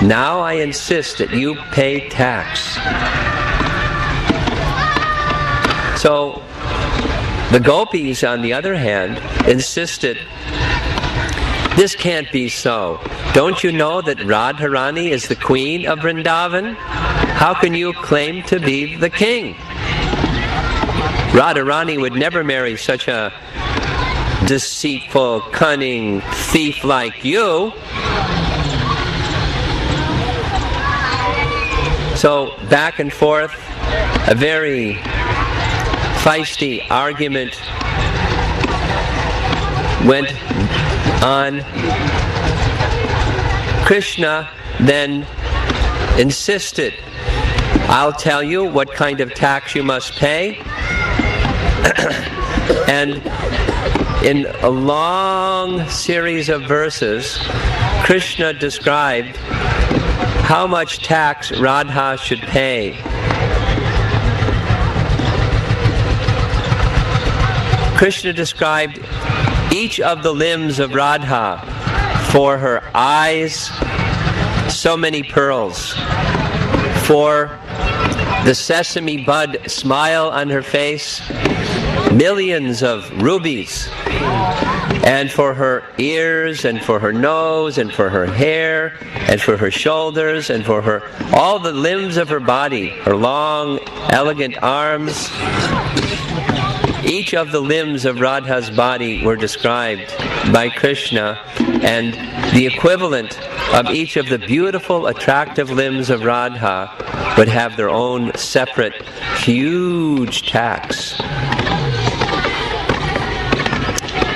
Now I insist that you pay tax. So the gopis, on the other hand, insisted, this can't be so. Don't you know that Radharani is the queen of Vrndavan? How can you claim to be the king? Radharani would never marry such a deceitful, cunning thief like you. So back and forth, a very feisty argument went on. Krishna then insisted, I'll tell you what kind of tax you must pay. And in a long series of verses, Krishna described how much tax Radha should pay. Krishna described each of the limbs of Radha. For her eyes, so many pearls. For the sesame bud smile on her face, millions of rubies. And for her ears, and for her nose, and for her hair, and for her shoulders, and for her all the limbs of her body, her long, elegant arms. Each of the limbs of Radha's body were described by Krishna, and the equivalent of each of the beautiful, attractive limbs of Radha would have their own separate, huge tax.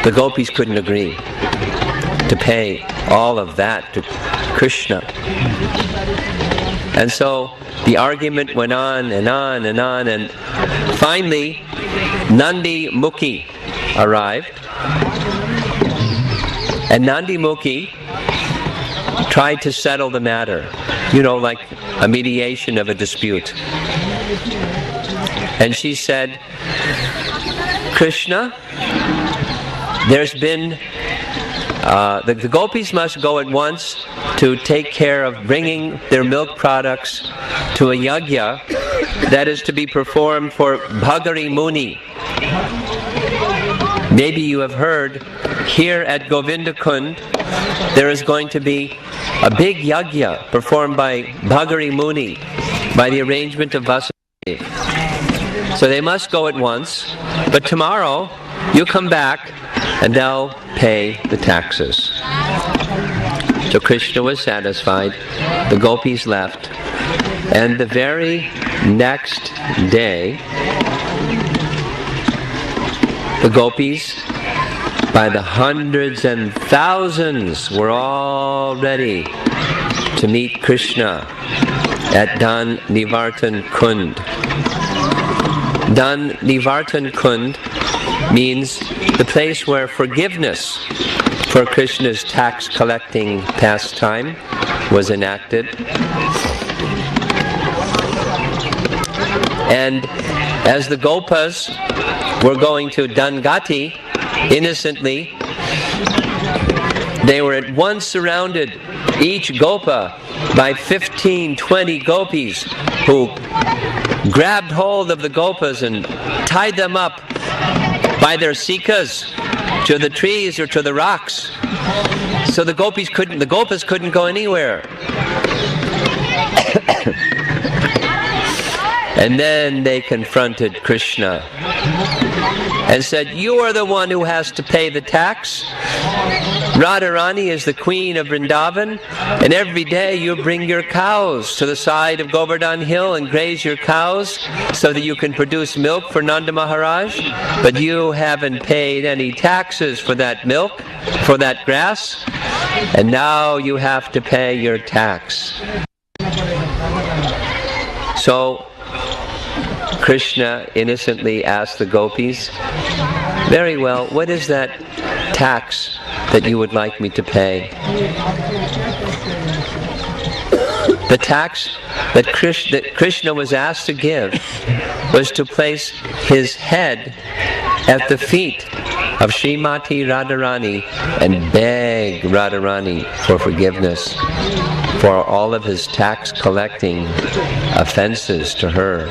The gopis couldn't agree to pay all of that to Krishna. And so the argument went on and on and on, and finally Nandi Mukhi arrived. And Nandi Mukhi tried to settle the matter, like a mediation of a dispute. And she said, Krishna, there's been, the gopis must go at once to take care of bringing their milk products to a yajna that is to be performed for Bhagari Muni. Maybe you have heard, here at Govardhan, there is going to be a big yajna performed by Bhagari Muni by the arrangement of Vasudeva. So they must go at once, but tomorrow you come back and they'll pay the taxes. So Krishna was satisfied, the gopis left, and the very next day, the gopis, by the hundreds and thousands, were all ready to meet Krishna at Dan Nivartan Kund. Dan Nivartan Kund means the place where forgiveness for Krishna's tax collecting pastime was enacted. And as the gopas were going to Dangati innocently, they were at once surrounded, each gopa, by 15, 20 gopis who grabbed hold of the gopas and tied them up by their sikas to the trees or to the rocks. So the gopas couldn't go anywhere. And then they confronted Krishna and said, you are the one who has to pay the tax. Radharani is the queen of Vrndavan, and every day you bring your cows to the side of Govardhan hill and graze your cows so that you can produce milk for Nanda Maharaj, but you haven't paid any taxes for that milk, for that grass, and now you have to pay your tax. So Krishna innocently asked the gopis, very well, what is that tax that you would like me to pay? The tax that Krishna was asked to give was to place his head at the feet of Srimati Radharani and beg Radharani for forgiveness for all of his tax collecting offenses to her.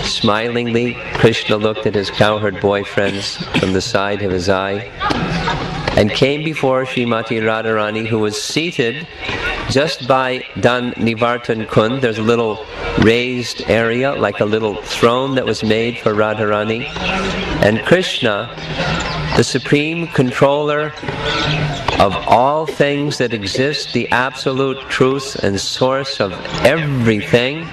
Smilingly, Krishna looked at his cowherd boyfriends from the side of his eye and came before Srimati Radharani, who was seated just by Naval-kunda, there's a little raised area, like a little throne that was made for Radharani. And Krishna, the supreme controller of all things that exist, the absolute truth and source of everything,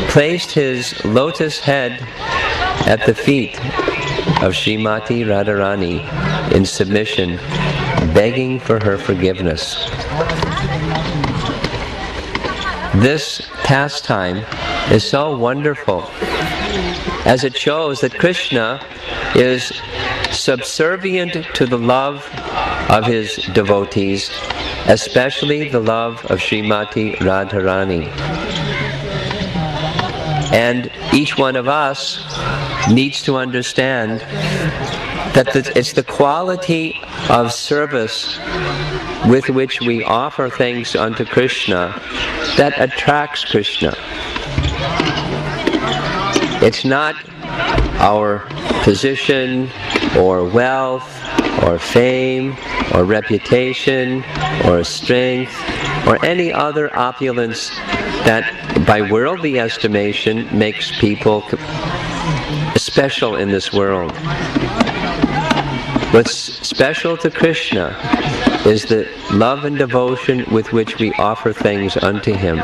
placed his lotus head at the feet of Srimati Radharani in submission, begging for her forgiveness. This pastime is so wonderful, as it shows that Krishna is subservient to the love of his devotees, especially the love of Srimati Radharani. And each one of us needs to understand that it's the quality of service with which we offer things unto Krishna that attracts Krishna. It's not our position or wealth or fame or reputation or strength or any other opulence that by worldly estimation makes people special in this world. What's special to Krishna is the love and devotion with which we offer things unto him.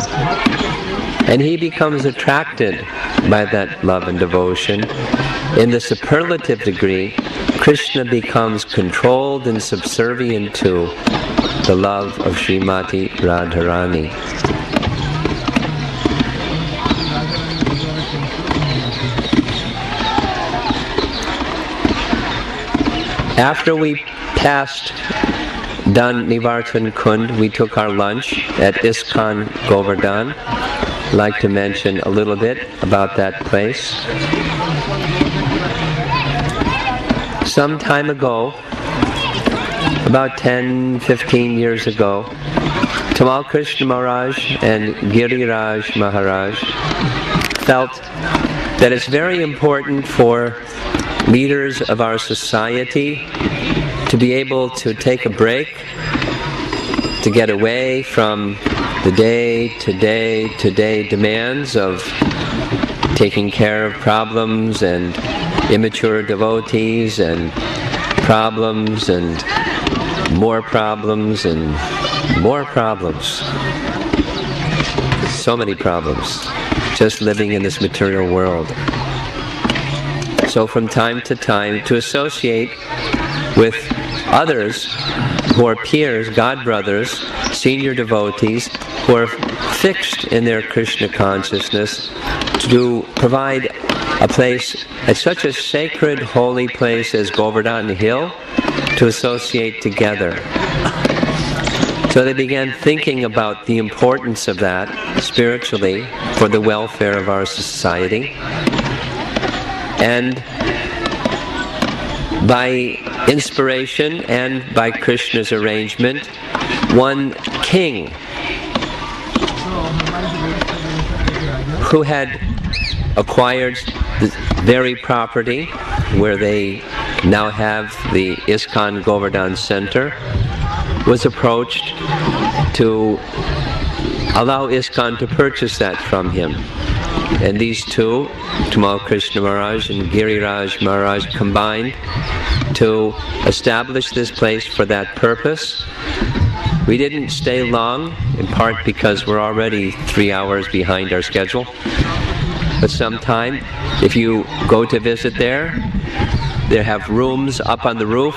And he becomes attracted by that love and devotion. In the superlative degree, Krishna becomes controlled and subservient to the love of Srimati Radharani. After we passed Naval-kunda, we took our lunch at ISKCON Govardhan. I'd like to mention a little bit about that place. Some time ago, about 10-15 years ago, Tamal Krishna Maharaj and Giriraj Maharaj felt that it's very important for leaders of our society to be able to take a break, to get away from the day-to-day demands of taking care of problems and immature devotees and problems and more problems and more problems. So many problems, just living in this material world. So from time to time, to associate with others who are peers, God brothers, senior devotees, who are fixed in their Krishna consciousness, to provide a place at such a sacred, holy place as Govardhan Hill, to associate together. So they began thinking about the importance of that spiritually for the welfare of our society. And by inspiration and by Krishna's arrangement, one king who had acquired the very property where they now have the ISKCON Govardhan Center was approached to allow ISKCON to purchase that from him. And these two, Tamal Krishna Maharaj and Giriraj Maharaj, combined to establish this place for that purpose. We didn't stay long, in part because we're already 3 hours behind our schedule. But sometime, if you go to visit there, they have rooms up on the roof,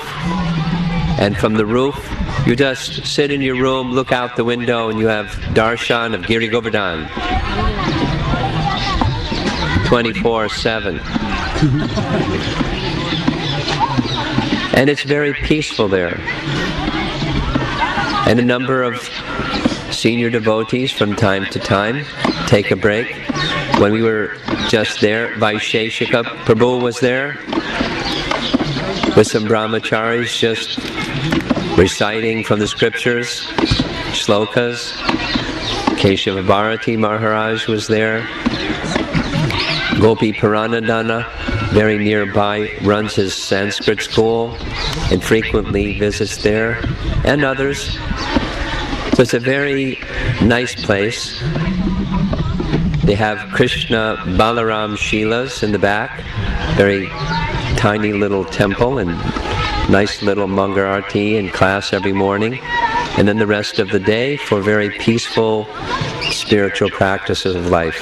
and from the roof, you just sit in your room, look out the window, and you have darshan of Giri Govardhan. 24/7. And it's very peaceful there. And a number of senior devotees from time to time take a break. When we were just there, Vaisheshika Prabhu was there with some brahmacharis just reciting from the scriptures, shlokas. Keshava Bharati Maharaj was there. Gopi Paranadana, very nearby, runs his Sanskrit school and frequently visits there, and others. So it's a very nice place. They have Krishna Balaram Shilas in the back, very tiny little temple, and nice little Mangal Arati in class every morning. And then the rest of the day for very peaceful spiritual practices of life.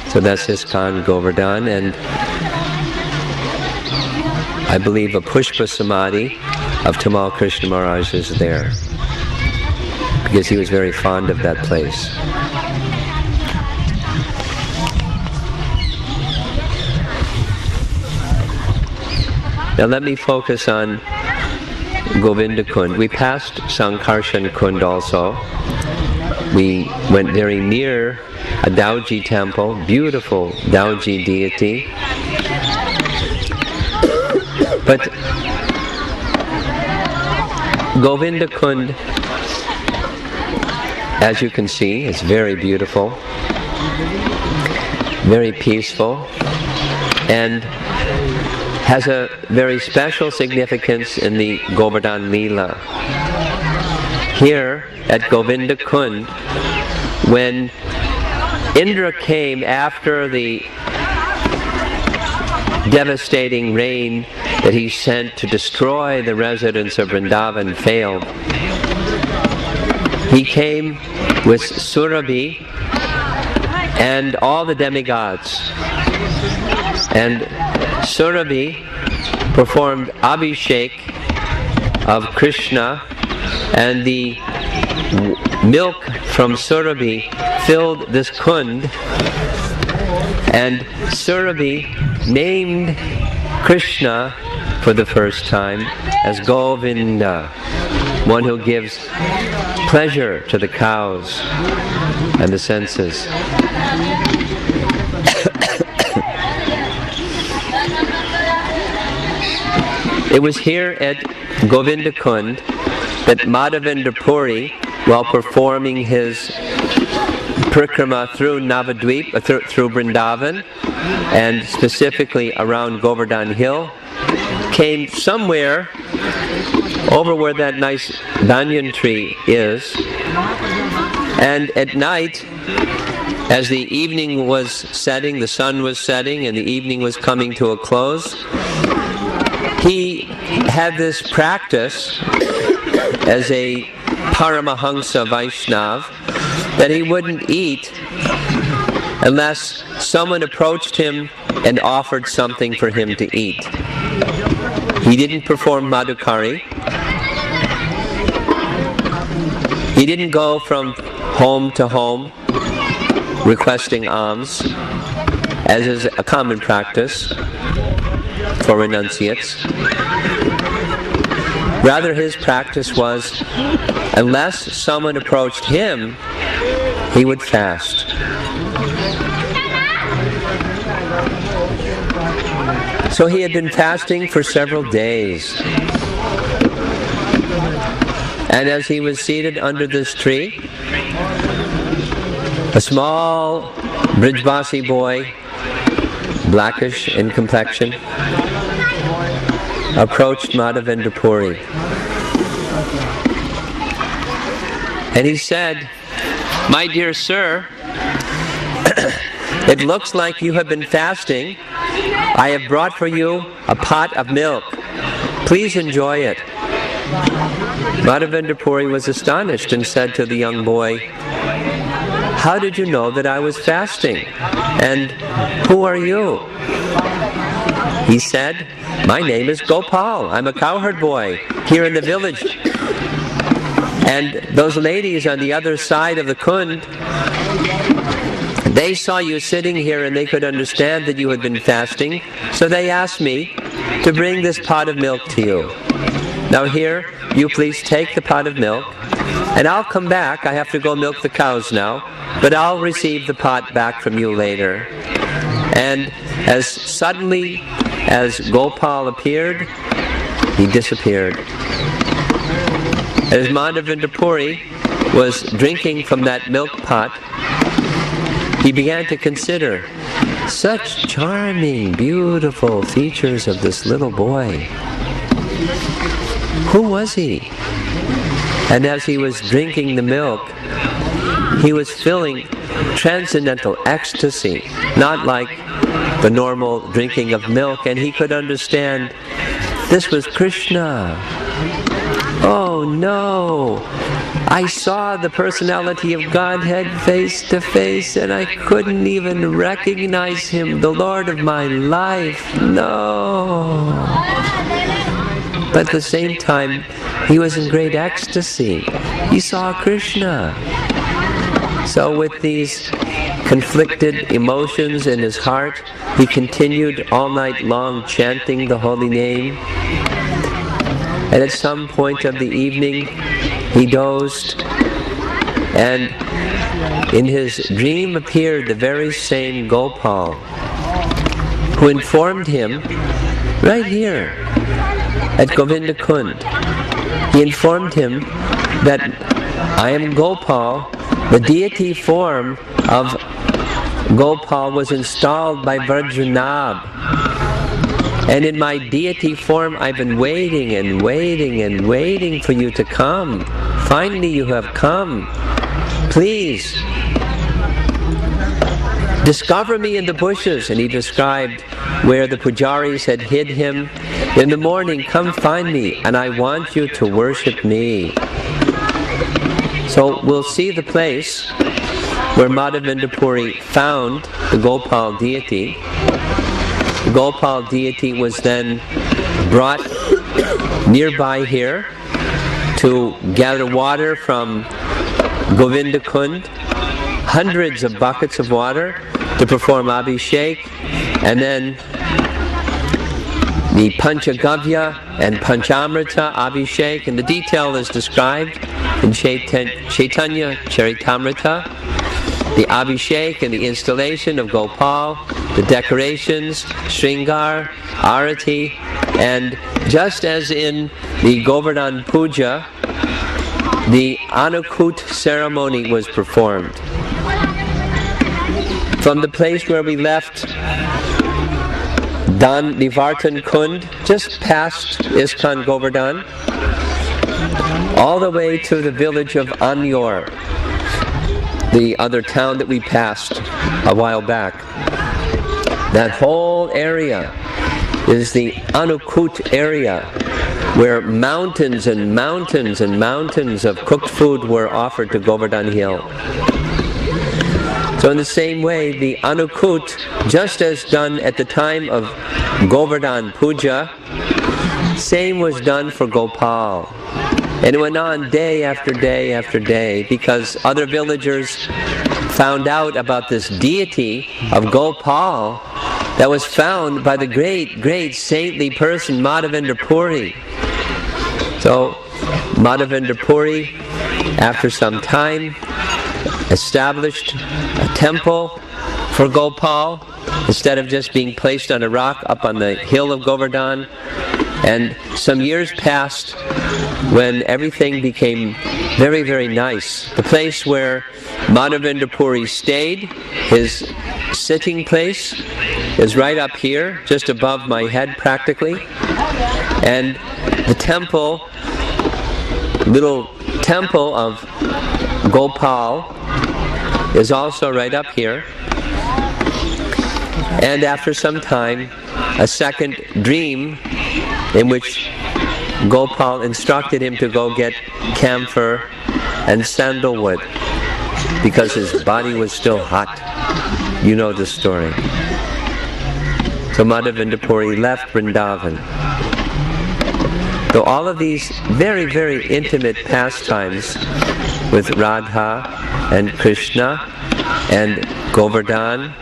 So that's ISKCON Govardhan, and I believe a Pushpa Samadhi of Tamal Krishna Maharaj is there, because he was very fond of that place. Now let me focus on Govinda-kund. We passed Sankarshan-kund also. We went very near a Dauji temple, beautiful Dauji deity. But Govinda-kund, as you can see, is very beautiful, very peaceful, and has a very special significance in the Govardhan Leela. Here at Govinda-kund, when Indra came after the devastating rain that he sent to destroy the residents of Vrndavan failed, he came with Surabhi and all the demigods. And Surabhi performed Abhishek of Krishna, and the milk from Surabhi filled this kund, and Surabhi named Krishna for the first time as Govinda, one who gives pleasure to the cows and the senses. It was here at Govinda-kund that Madhavendra Puri, while performing his parikrama through Navadvip, through Vrndavan, and specifically around Govardhan Hill, came somewhere over where that nice banyan tree is, and at night, as the evening was setting, the sun was setting, and the evening was coming to a close, he had this practice as a Paramahansa Vaishnav that he wouldn't eat unless someone approached him and offered something for him to eat. He didn't perform Madhukari. He didn't go from home to home requesting alms, as is a common practice for renunciates. Rather, his practice was, unless someone approached him, he would fast. So he had been fasting for several days. And as he was seated under this tree, a small Brijvasi boy, blackish in complexion, approached Madhavendra Puri. And he said, "My dear sir, it looks like you have been fasting. I have brought for you a pot of milk. Please enjoy it." Madhavendra Puri was astonished and said to the young boy, "How did you know that I was fasting? And who are you?" He said, "My name is Gopal. I'm a cowherd boy here in the village. And those ladies on the other side of the kund, they saw you sitting here and they could understand that you had been fasting, so they asked me to bring this pot of milk to you. Now here, you please take the pot of milk, and I'll come back. I have to go milk the cows now, but I'll receive the pot back from you later." And as suddenly as Gopal appeared, he disappeared. As Madhavendra Puri was drinking from that milk pot, he began to consider such charming, beautiful features of this little boy. Who was he? And as he was drinking the milk, he was feeling transcendental ecstasy, not like the normal drinking of milk, and he could understand this was Krishna. Oh no! I saw the personality of Godhead face to face and I couldn't even recognize him, the Lord of my life. No! But at the same time, he was in great ecstasy. He saw Krishna. So with these conflicted emotions in his heart, he continued all night long chanting the holy name. And at some point of the evening, he dozed, and in his dream appeared the very same Gopal, who informed him, right here at Govinda-kunda, he informed him that I am Gopal. The deity form of Gopal was installed by Vrndavan. And in my deity form, I've been waiting and waiting and waiting for you to come. Finally, you have come. Please, discover me in the bushes. And he described where the pujaris had hid him. In the morning, come find me, and I want you to worship me. So we'll see the place where Madhavendra Puri found the Gopal deity. The Gopal deity was then brought nearby here to gather water from Govinda-kunda, hundreds of buckets of water to perform Abhishek, and then the Panchagavya and Panchamrita Abhishek, and the detail is described in Chaitanya Charitamrita. The Abhishek and the installation of Gopal, the decorations, Shringar, Arati, and just as in the Govardhan Puja, the Anukut ceremony was performed. From the place where we left Nivartan-kunda, just past ISKCON Govardhan, all the way to the village of Anyor, the other town that we passed a while back. That whole area is the Anukut area, where mountains and mountains and mountains of cooked food were offered to Govardhan Hill. So in the same way, the Anukut, just as done at the time of Govardhan Puja, same was done for Gopal. And it went on day after day after day, because other villagers found out about this deity of Gopal that was found by the great, great saintly person Madhavendra Puri. So Madhavendra Puri, after some time, established a temple for Gopal instead of just being placed on a rock up on the hill of Govardhan. And some years passed when everything became very, very nice. The place where Madhavendra Puri stayed, his sitting place, is right up here, just above my head practically. And the temple, little temple of Gopal, is also right up here. And after some time, a second dream in which Gopal instructed him to go get camphor and sandalwood because his body was still hot. You know the story. So Madhavendra Puri left Vrndavan. So all of these very, very intimate pastimes with Radha and Krishna and Govardhan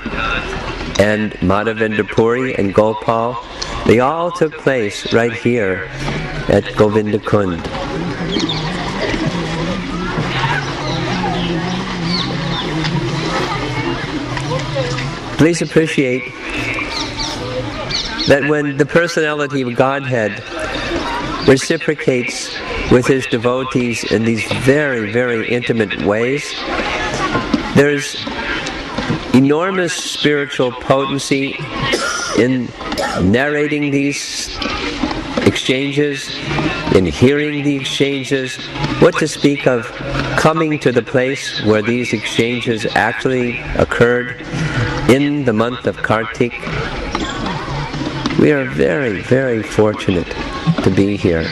and Madhavendra Puri and Gopal, they all took place right here at Govinda-kunda. Please appreciate that when the personality of Godhead reciprocates with his devotees in these very, very intimate ways, there's enormous spiritual potency in narrating these exchanges. in hearing the exchanges, what to speak of coming to the place where these exchanges actually occurred in the month of Kartik. We are very, very fortunate to be here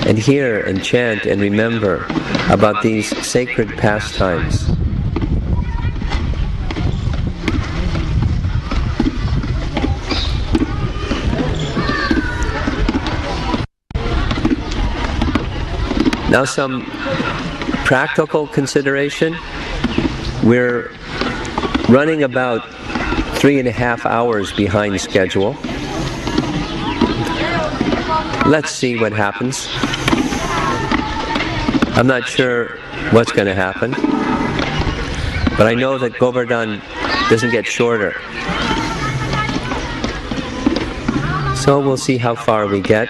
and hear and chant and remember about these sacred pastimes. Now some practical consideration. We're running about 3.5 hours behind schedule. Let's see what happens. I'm not sure what's going to happen, but I know that Govardhan doesn't get shorter. So we'll see how far we get.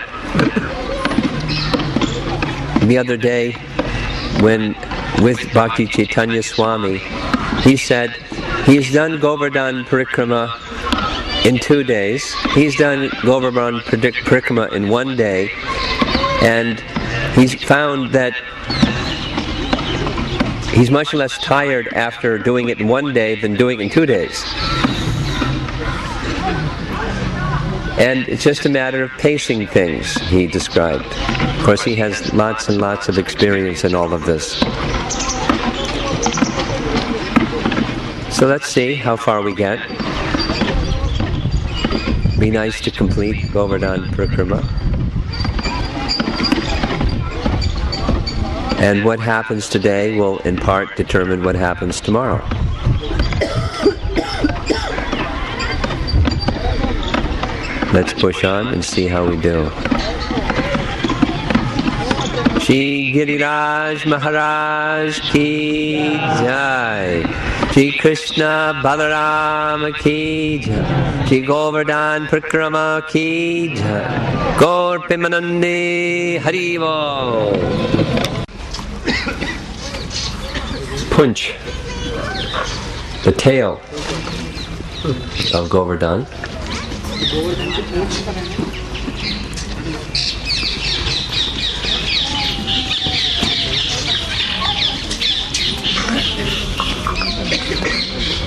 The other day, when with Bhakti Chaitanya Swami, he said he's done Govardhan Parikrama in 2 days. He's done Govardhan Parikrama in 1 day, and he's found that he's much less tired after doing it in 1 day than doing it in 2 days. And it's just a matter of pacing things, he described. Of course, he has lots and lots of experience in all of this. So let's see how far we get. Be nice to complete Govardhan Parikrama. And what happens today will in part determine what happens tomorrow. Let's push on and see how we do. Shri Giriraj Maharaj ki jai. Shri Krishna Balaram ki jai. Shri Govardhan Parikrama ki jai. Gaur Premanande Harideva. Punch, the tail of Govardhan.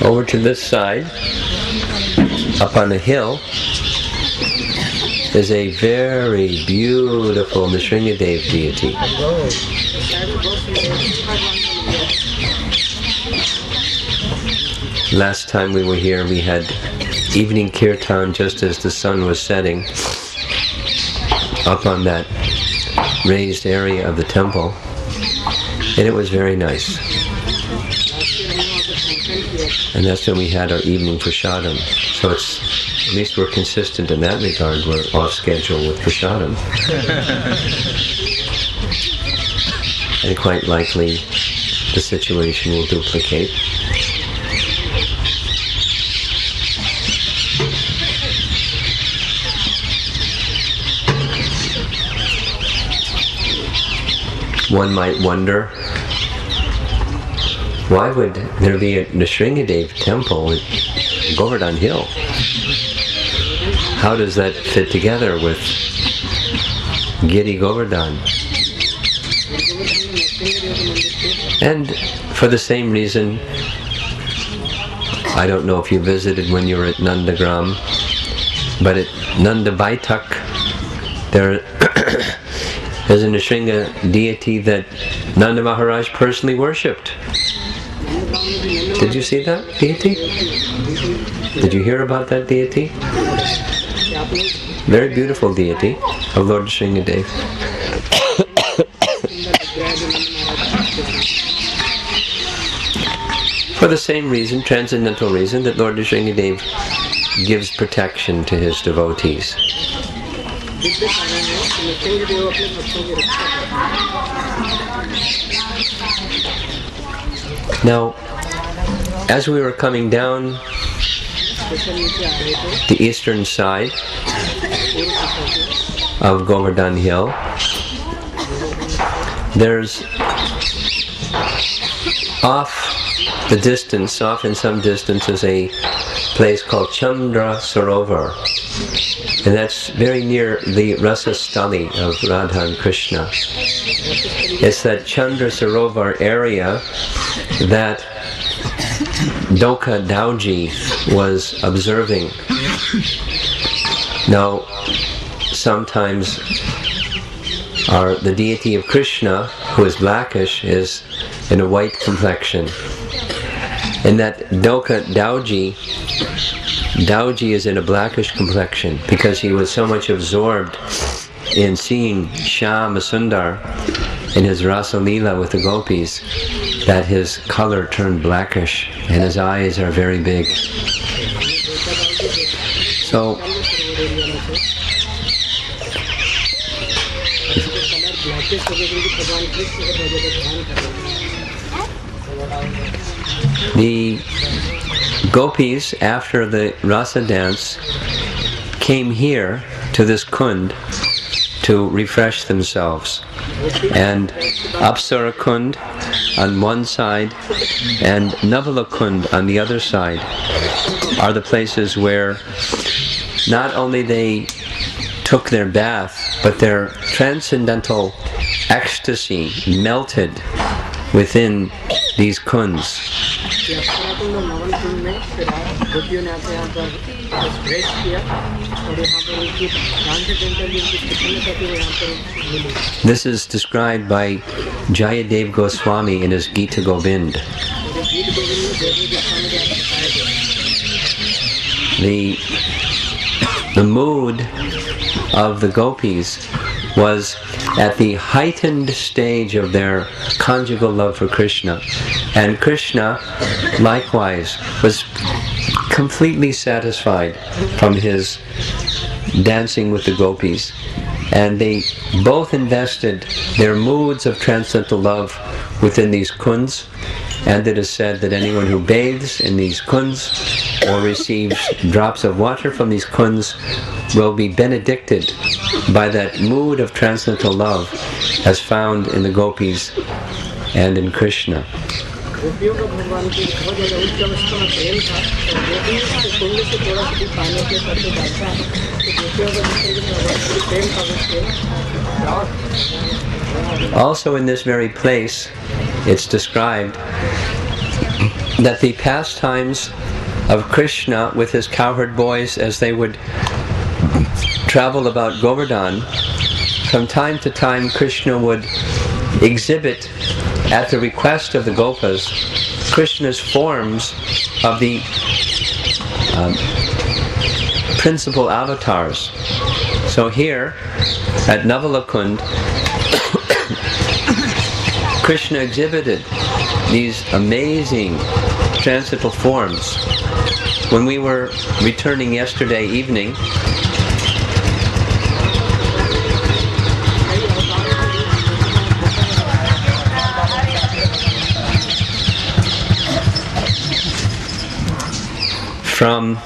Over to this side, up on the hill, is a very beautiful Nrsingadev deity. Last time we were here, we had evening kirtan just as the sun was setting up on that raised area of the temple, and it was very nice. And that's when we had our evening prasadam. So it's, at least we're consistent in that regard. We're off schedule with prasadam. And quite likely the situation will duplicate. One might wonder, why would there be a Nrsingadev temple at Govardhan Hill? How does that fit together with Giri Govardhan? And for the same reason, I don't know if you visited when you were at Nandagram, but at Nanda Baitak, there's a Nrsinga deity that Nanda Maharaj personally worshipped. Did you see that deity? Did you hear about that deity? Very beautiful deity of Lord Nrsingadev. For the same reason, transcendental reason, that Lord Nrsingadev gives protection to his devotees. Now, as we were coming down the eastern side of Govardhan Hill, there's off in some distance, is a place called Chandra Sarovar. And that's very near the Rasa Stali of Radha and Krishna. It's that Chandra Sarovar area that Doka Dauji was observing. Now, sometimes the deity of Krishna, who is blackish, is in a white complexion. And that Doka Dauji is in a blackish complexion because he was so much absorbed in seeing Shyama Sundar in his Rasa Leela with the gopis that his color turned blackish and his eyes are very big. So the gopis, after the rasa dance, came here to this kund to refresh themselves. And Apsara Kund on one side and Naval-kunda on the other side are the places where not only they took their bath, but their transcendental ecstasy melted within these kunds. This is described by Jayadev Goswami in his Gita Govind. The mood of the gopis was at the heightened stage of their conjugal love for Krishna. And Krishna, likewise, was completely satisfied from his dancing with the gopis. And they both invested their moods of transcendental love within these kunds. And it is said that anyone who bathes in these kunds or receives drops of water from these kunds will be benedicted by that mood of transcendental love as found in the gopis and in Krishna. Also in this very place, it's described that the pastimes of Krishna with his cowherd boys as they would travel about Govardhan, from time to time Krishna would exhibit at the request of the Gopas Krishna's forms of the principal avatars. So here at Naval-kunda, Krishna exhibited these amazing transcendental forms. When we were returning yesterday evening, from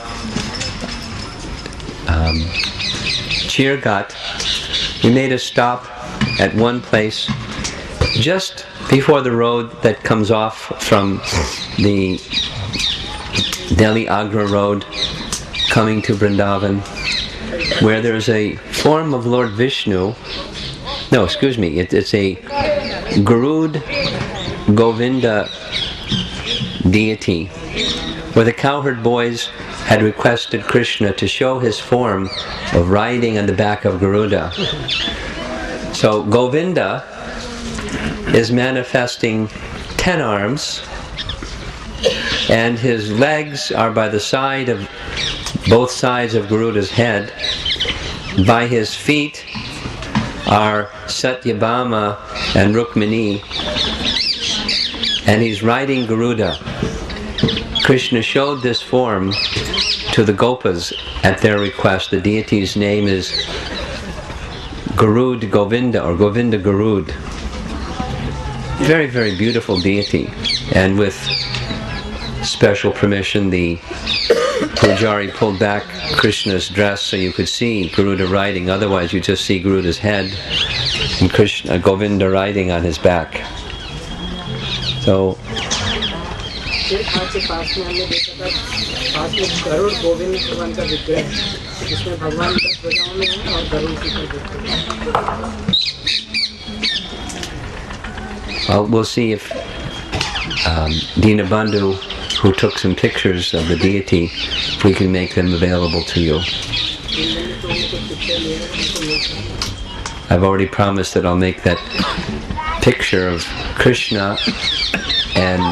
Chirgat, we made a stop at one place just before the road that comes off from the Delhi-Agra road coming to Vrndavan, where there's a form of Lord Vishnu. No, excuse me, it's a Garud Govinda deity, where the cowherd boys had requested Krishna to show his form of riding on the back of Garuda. So Govinda is manifesting 10 arms, and his legs are by the side of both sides of Garuda's head. By his feet are Satyabhama and Rukmini, and he's riding Garuda. Krishna showed this form to the Gopas at their request. The deity's name is Garud Govinda, or Govinda Garud. Very, very beautiful deity. And with special permission, the Pujari pulled back Krishna's dress so you could see Garuda riding. Otherwise you just see Garuda's head and Govinda riding on his back. So फिर खास के पास में हमने देखा था पास में गरुड़ गोविंद भगवान का विग्रह जिसमें भगवान We'll see if Dinabandhu, who took some pictures of the deity, if we can make them available to you. I've already promised that I'll make that picture of Krishna and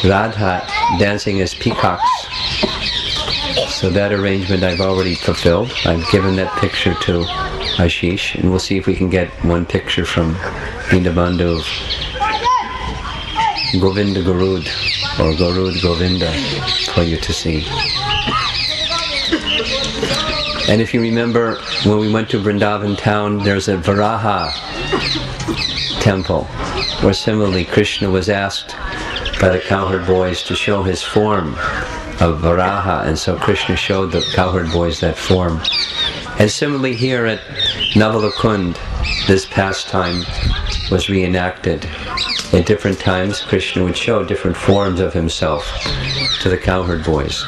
Radha dancing as peacocks. So that arrangement I've already fulfilled. I've given that picture to Ashish, and we'll see if we can get one picture from Dinabandhu of Govinda Garud or Garud Govinda for you to see. And if you remember, when we went to Vrndavan town, there's a Varaha temple, where similarly Krishna was asked by the cowherd boys to show his form of Varaha, and so Krishna showed the cowherd boys that form. And similarly here at Naval-kunda, this pastime was reenacted. At different times, Krishna would show different forms of himself to the cowherd boys.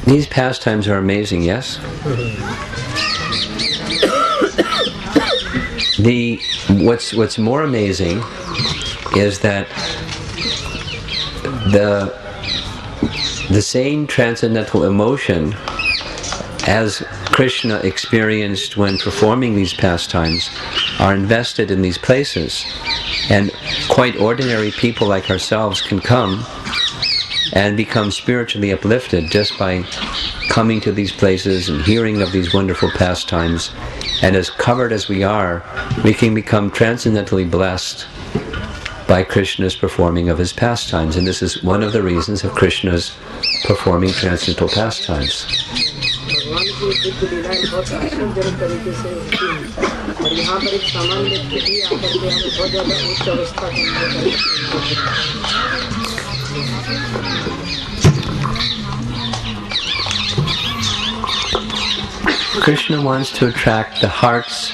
These pastimes are amazing, yes? What's more amazing is that the same transcendental emotion as Krishna experienced when performing these pastimes are invested in these places, and quite ordinary people like ourselves can come and become spiritually uplifted just by coming to these places and hearing of these wonderful pastimes. And as covered as we are, we can become transcendentally blessed by Krishna's performing of his pastimes. And this is one of the reasons of Krishna's performing transcendental pastimes. Krishna wants to attract the hearts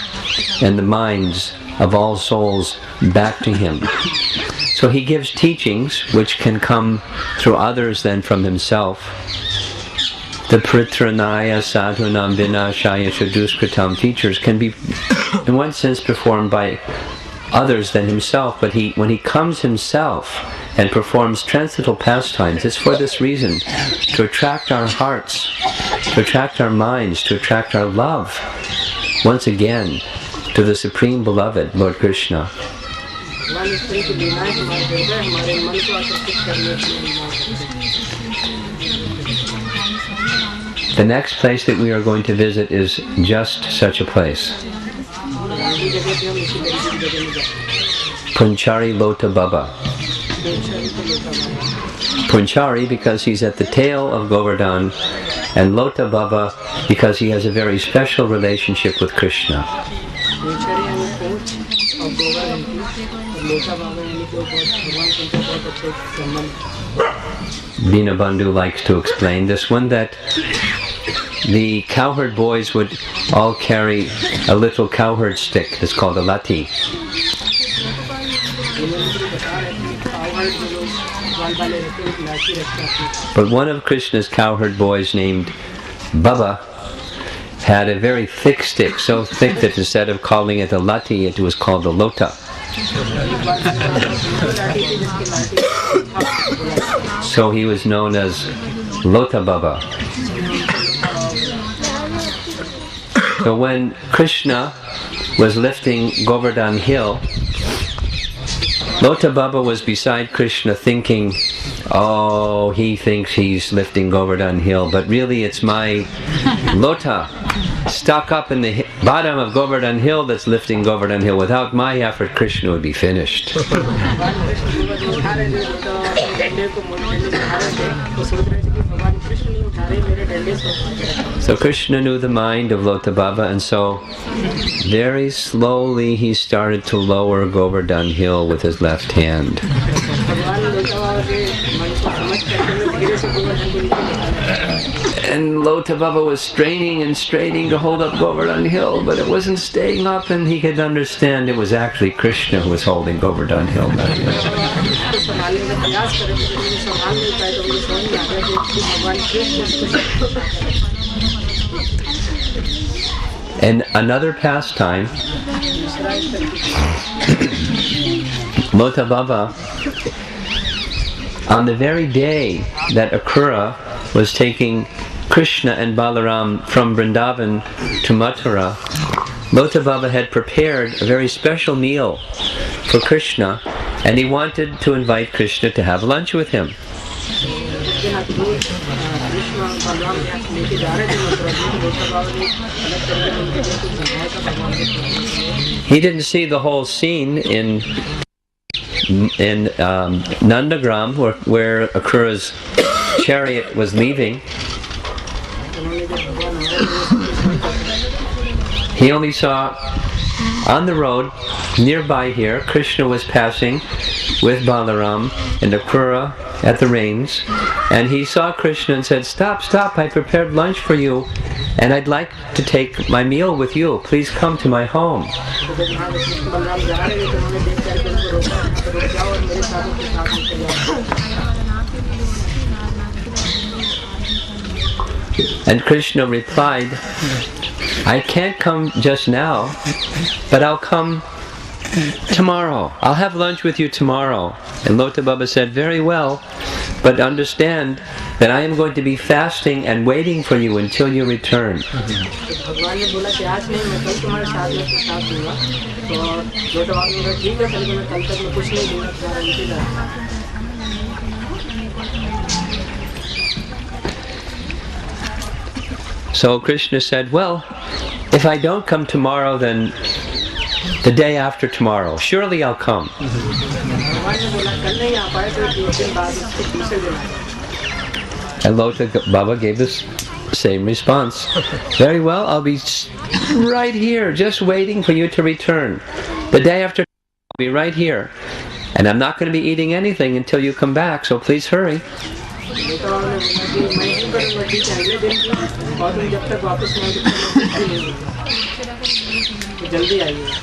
and the minds of all souls back to him. So he gives teachings which can come through others than from himself. The Pritranaya Sadhunam Vinashaya Shaduskritam teachers can be, in one sense, performed by others than himself, but when he comes himself and performs transcendental pastimes, it's for this reason, to attract our hearts, to attract our minds, to attract our love, once again, to the Supreme Beloved, Lord Krishna. The next place that we are going to visit is just such a place. Punchari Lota Baba. Punchari because he's at the tail of Govardhan, and Lota Baba because he has a very special relationship with Krishna. Dinabandhu likes to explain this one, that the cowherd boys would all carry a little cowherd stick that's called a lati. But one of Krishna's cowherd boys named Baba had a very thick stick, so thick that instead of calling it a lati, it was called a lota. So he was known as Lota Baba. So when Krishna was lifting Govardhan hill, Lota Baba was beside Krishna thinking, oh, he thinks he's lifting Govardhan hill, but really it's my Lota stuck up in the bottom of Govardhan hill that's lifting Govardhan hill. Without my effort, Krishna would be finished. So Krishna knew the mind of Lota Baba, and so very slowly he started to lower Govardhan hill with his left hand. And Lota Baba was straining and straining to hold up Govardhan Hill, but it wasn't staying up, and he could understand it was actually Krishna who was holding Govardhan Hill back then. And another pastime, Lota Baba, on the very day that Akrura was taking Krishna and Balaram from Vrndavan to Mathura, Lota Baba had prepared a very special meal for Krishna, and he wanted to invite Krishna to have lunch with him. He didn't see the whole scene in Nandagram, where Akrura's chariot was leaving. He only saw on the road nearby here, Krishna was passing with Balaram and Akrura at the reins, and he saw Krishna and said, "Stop, stop, I prepared lunch for you, and I'd like to take my meal with you. Please come to my home." And Krishna replied, "I can't come just now, but I'll come tomorrow. I'll have lunch with you tomorrow." And Lota Baba said, "Very well, but understand that I am going to be fasting and waiting for you until you return." So Krishna said, "Well, if I don't come tomorrow, then the day after tomorrow, surely I'll come." And Lota Baba gave this same response. "Very well, I'll be right here, just waiting for you to return. The day after, I'll be right here. And I'm not going to be eating anything until you come back, so please hurry."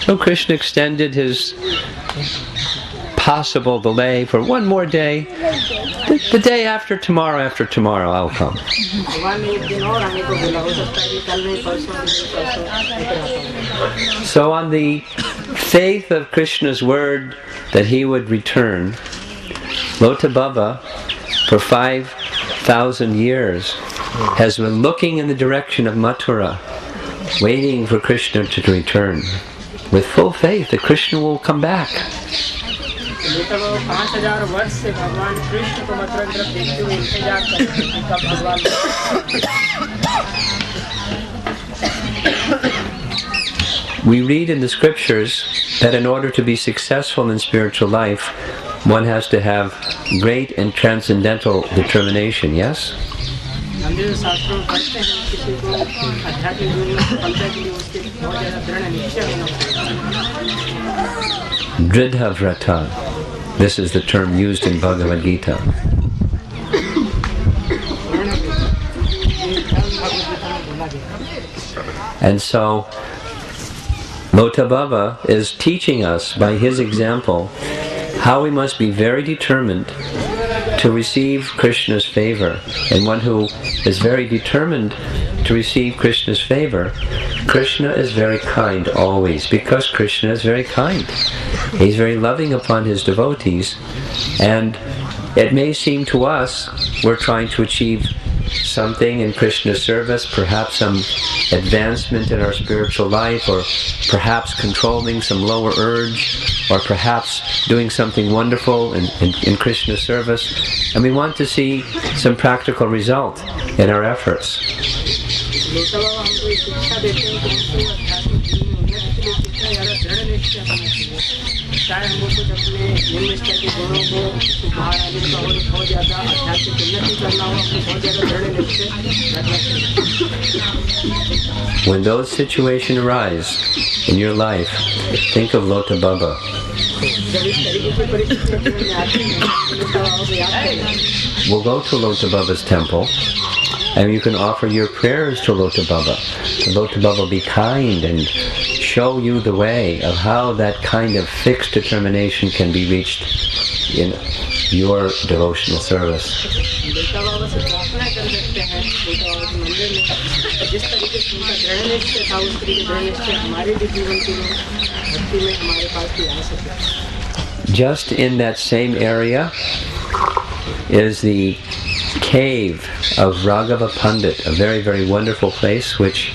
So Krishna extended his possible delay for one more day. The day after tomorrow, I'll come. So on the faith of Krishna's word that he would return, Lota Baba, for 5,000 years, has been looking in the direction of Mathura, waiting for Krishna to return, with full faith that Krishna will come back. We read in the scriptures that in order to be successful in spiritual life, one has to have great and transcendental determination, yes? Dridha vrata. This is the term used in Bhagavad Gita. And so, Lota Baba is teaching us by his example how we must be very determined to receive Krishna's favor. And one who is very determined to receive Krishna's favor, Krishna is very kind always, because Krishna is very kind. He's very loving upon his devotees, and it may seem to us we're trying to achieve something in Krishna's service, perhaps some advancement in our spiritual life, or perhaps controlling some lower urge, or perhaps doing something wonderful in Krishna's service, and we want to see some practical result in our efforts. When those situations arise in your life, think of Lota Baba. will go to Lota Baba's temple, and you can offer your prayers to Lota Baba. Lota Baba will be kind and show you the way of how that kind of fixed determination can be reached in your devotional service. Just in that same area is the cave of Raghava Pandit, a very, very wonderful place which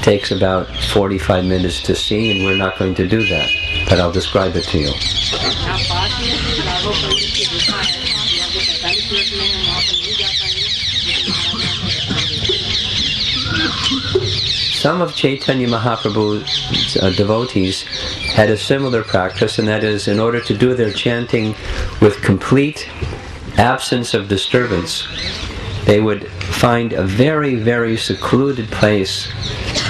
takes about 45 minutes to see, and we're not going to do that, but I'll describe it to you. Some of Chaitanya Mahaprabhu's devotees had a similar practice, and that is, in order to do their chanting with complete absence of disturbance, they would find a very, very secluded place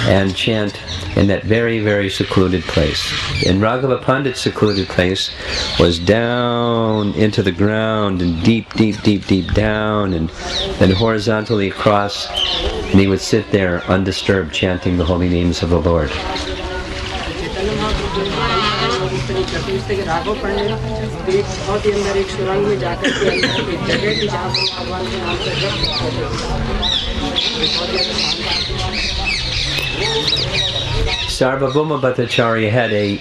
and chant in that very, very secluded place. And Raghava Pandit's secluded place was down into the ground and deep, deep, deep, deep down, and then horizontally across, and he would sit there undisturbed chanting the holy names of the Lord. Sarvabhauma Bhattacharya had a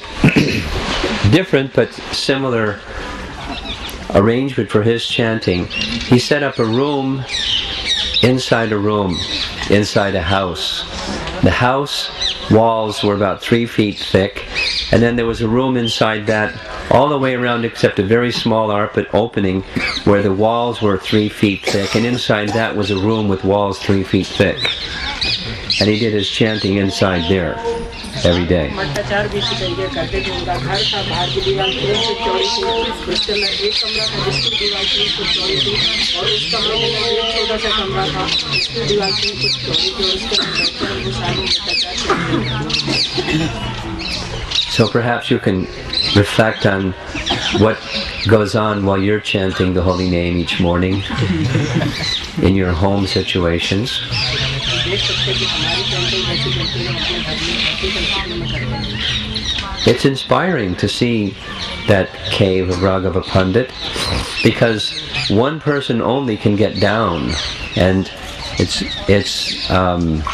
different but similar arrangement for his chanting. He set up a room, inside a house. The house walls were about 3 feet thick, and then there was a room inside that all the way around except a very small opening where the walls were 3 feet thick, and inside that was a room with walls 3 feet thick. And he did his chanting inside there every day. So perhaps you can reflect on what goes on while you're chanting the holy name each morning in your home situations. It's inspiring to see that cave of Raghava Pandit, because one person only can get down, and it's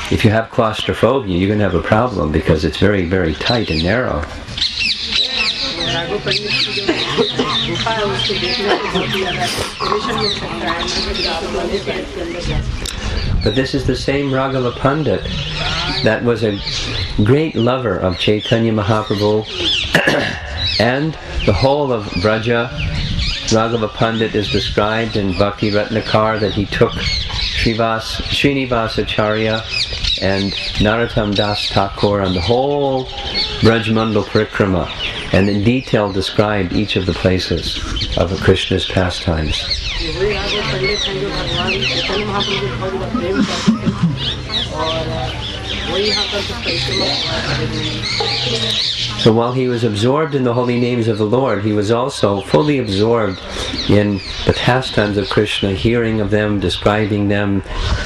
if you have claustrophobia, you're going to have a problem because it's very, very tight and narrow. But this is the same Raghava Pandit that was a great lover of Chaitanya Mahaprabhu and the whole of Braja. Raghava Pandit is described in Bhakti Ratnakar that he took Srinivas Acharya and Narottam Das Thakur on the whole Brajmandal Parikrama, and in detail described each of the places of Krishna's pastimes. So while he was absorbed in the holy names of the Lord, he was also fully absorbed in the pastimes of Krishna, hearing of them, describing them,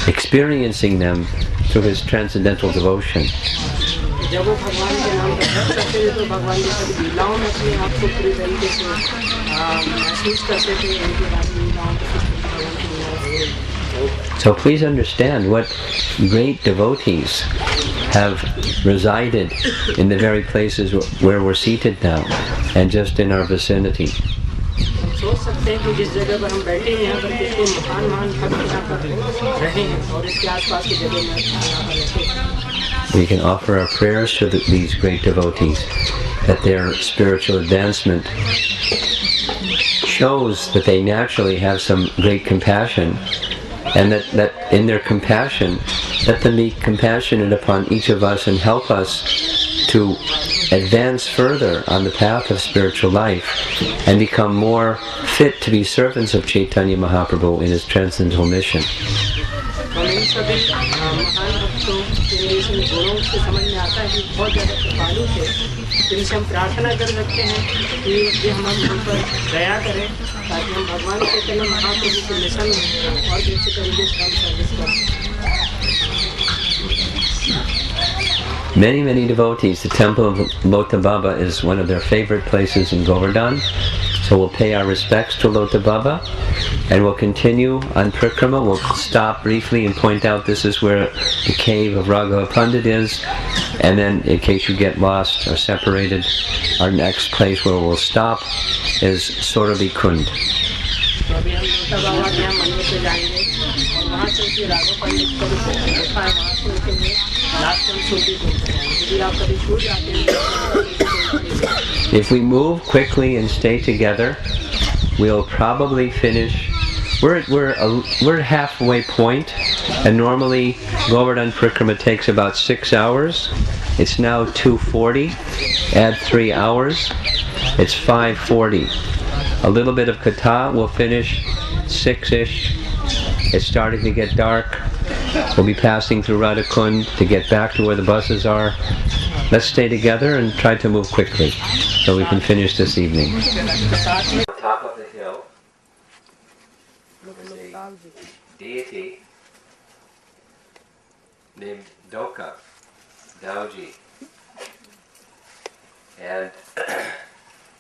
experiencing them through his transcendental devotion. So please understand what great devotees have resided in the very places where we're seated now, and just in our vicinity. We can offer our prayers to these great devotees, that their spiritual advancement shows that they naturally have some great compassion, and that in their compassion, let them be compassionate upon each of us and help us to advance further on the path of spiritual life and become more fit to be servants of Chaitanya Mahaprabhu in his transcendental mission. तो इन गुणों से समझ में आता है कि बहुत ज़्यादा कृपालु थे, जिनसे हम प्रार्थना कर सकते हैं कि ये हम पर दया करें ताकि हम भगवान के चले महाप्रभु के मिशन में और दूसरे तरीके से हम सर्विस कर सकें। Many devotees, the temple of Lota Baba is one of their favorite places in Govardhan. So we'll pay our respects to Lota Baba and we'll continue on Prikrama. We'll stop briefly and point out this is where the cave of Raghava Pandit is. And then in case you get lost or separated, our next place where we'll stop is Sorabi Kund. तो अभी हम लोटा बाबा के यहाँ मंदिर पे जाएंगे और वहाँ से उसी राघव पंडित का जो गुफा है वहाँ से उठेंगे लास्ट में छोटी को यदि आप कभी छूट जाते हैं। If we move quickly and stay together, we'll probably finish. We're halfway point, and normally Govardhan Prikrama takes about 6 hours. It's now 2:40. Add 3 hours. It's 5:40. A little bit of katha, we'll finish 6-ish. It's starting to get dark. We'll be passing through Radhakund to get back to where the buses are. Let's stay together and try to move quickly so we can finish this evening. Top of the hill is a deity named Doka, Dauji. And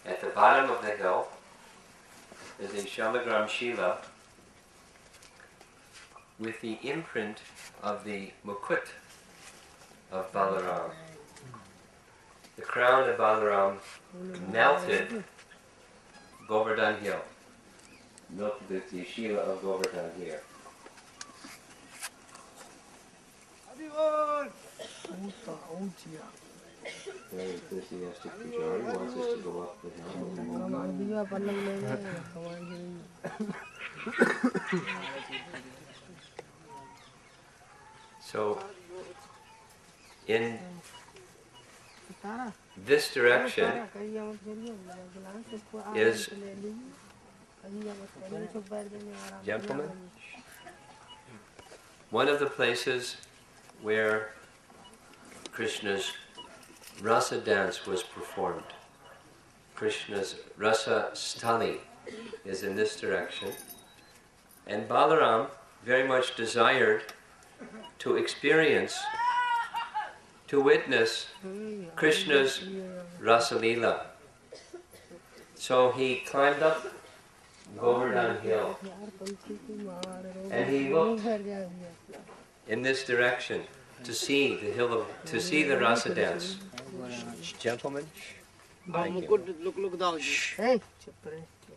at the bottom of the hill is a Shalagram Shila with the imprint of the Mukut of Balaram. The crown of Balaram melted Govardhan Hill. Melted the Shila of Govardhan here. Very enthusiastic Pujari wants us to go up the hill. So, in this direction is, gentlemen, one of the places where Krishna's rasa dance was performed. Krishna's rasa stali is in this direction. And Balaram very much desired to experience, to witness Krishna's rasa lila. So he climbed up Govardhan Hill and he looked in this direction to see the hill of, to see the rasa dance. Gentlemen, thank you.